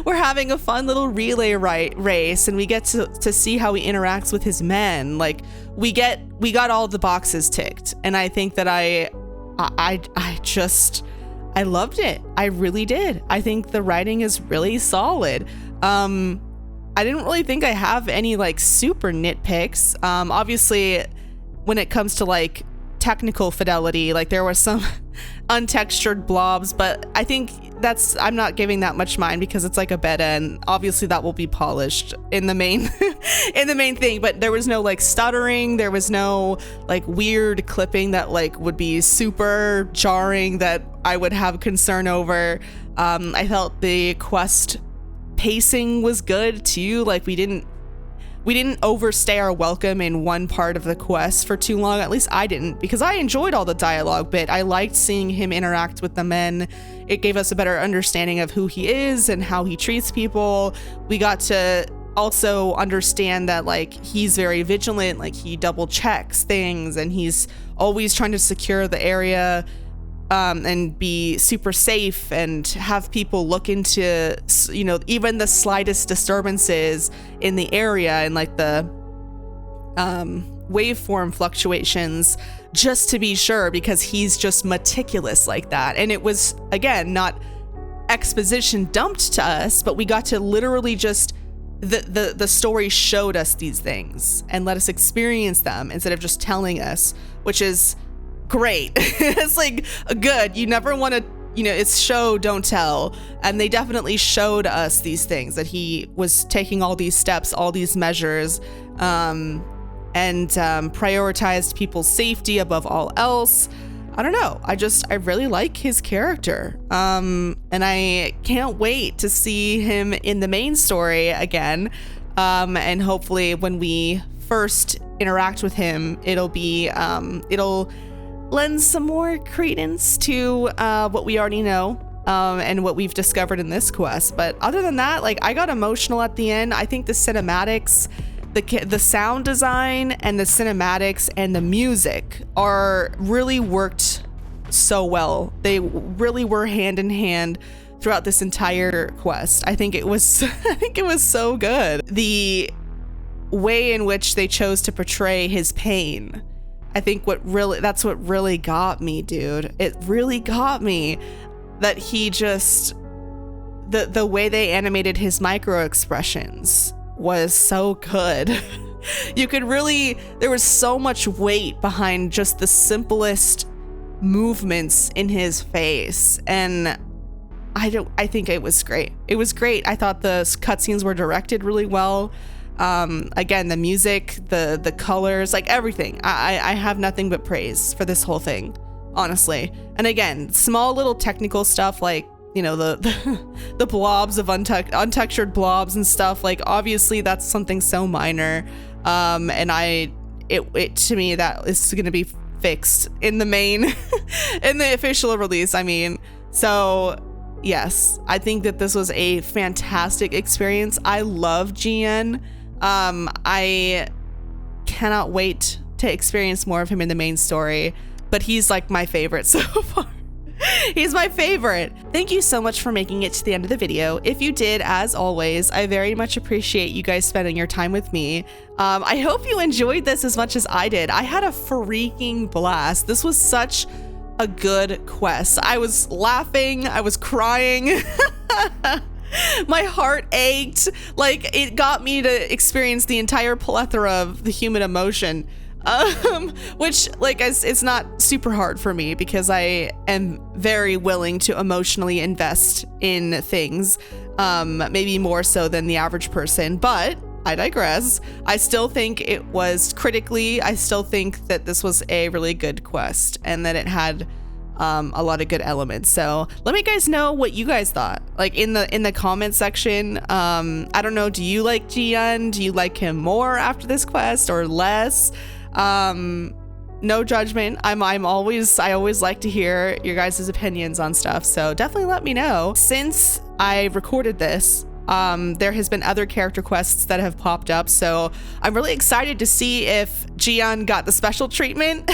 we're having a fun little relay race, and we get to see how he interacts with his men. Like we got all the boxes ticked, and I think that I loved it. I really did. I think the writing is really solid. I didn't really think I have any like super nitpicks. Obviously when it comes to like technical fidelity, like there were some untextured blobs, but I think I'm not giving that much mind because it's like a beta, and obviously that will be polished in the main in the main thing. But there was no like stuttering, there was no like weird clipping that like would be super jarring that I would have concern over. I felt the quest pacing was good too. Like we didn't overstay our welcome in one part of the quest for too long. At least I didn't, because I enjoyed all the dialogue bit. I liked seeing him interact with the men. It gave us a better understanding of who he is and how he treats people. We got to also understand that like he's very vigilant, like he double checks things, and he's always trying to secure the area and be super safe, and have people look into, you know, even the slightest disturbances in the area, and like the waveform fluctuations, just to be sure, because he's just meticulous like that. And it was, again, not exposition dumped to us, but we got to literally just the story showed us these things and let us experience them instead of just telling us, which is great. It's like good. You never want to, you know, it's show don't tell, and they definitely showed us these things, that he was taking all these steps, all these measures, and prioritized people's safety above all else. I don't know, I really like his character, and I can't wait to see him in the main story again, and hopefully when we first interact with him, it'll lend some more credence to what we already know, and what we've discovered in this quest. But other than that, like, I got emotional at the end. I think the cinematics, the sound design and the cinematics and the music are really worked so well. They really were hand in hand throughout this entire quest. I think it was so good. The way in which they chose to portray his pain, I think that's what really got me, dude. It really got me that he just, the way they animated his micro expressions was so good. You could really, there was so much weight behind just the simplest movements in his face, and I think it was great. It was great. I thought the cutscenes were directed really well. Again, the music, the colors, like everything. I have nothing but praise for this whole thing, honestly. And again, small little technical stuff like, you know, the blobs of untextured blobs and stuff. Like, obviously that's something so minor. And it to me, that is going to be fixed in the main, in the official release, I mean. So yes, I think that this was a fantastic experience. I love GN. I cannot wait to experience more of him in the main story, but he's like my favorite so far. He's my favorite. Thank you so much for making it to the end of the video. If you did, as always, I very much appreciate you guys spending your time with me. I hope you enjoyed this as much as I did. I had a freaking blast. This was such a good quest. I was laughing, I was crying. My heart ached. Like, it got me to experience the entire plethora of the human emotion. Which, like, it's not super hard for me because I am very willing to emotionally invest in things, maybe more so than the average person, but I digress. I still think it was I still think that this was a really good quest and that it had a lot of good elements. So let me guys know what you guys thought, like in the comment section. I don't know, do you like Jian? Do you like him more after this quest or less? No judgment. I always like to hear your guys' opinions on stuff, so definitely let me know. Since I recorded this, there has been other character quests that have popped up, so I'm really excited to see if Jian got the special treatment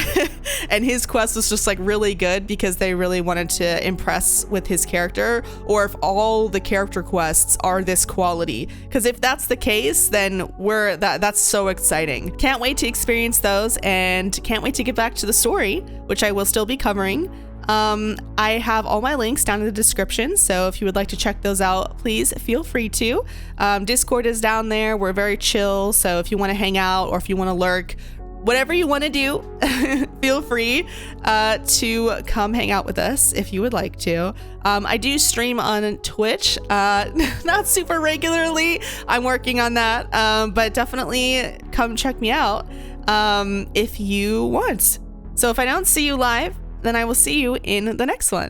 and his quest was just like really good because they really wanted to impress with his character, or if all the character quests are this quality. Because if that's the case, then that's so exciting. Can't wait to experience those and can't wait to get back to the story, which I will still be covering. I have all my links down in the description, so if you would like to check those out, please feel free to. Discord is down there. We're very chill, so if you want to hang out or if you want to lurk, whatever you want to do, feel free to come hang out with us if you would like to. I do stream on Twitch, not super regularly. I'm working on that, but definitely come check me out if you want. So if I don't see you live, then I will see you in the next one.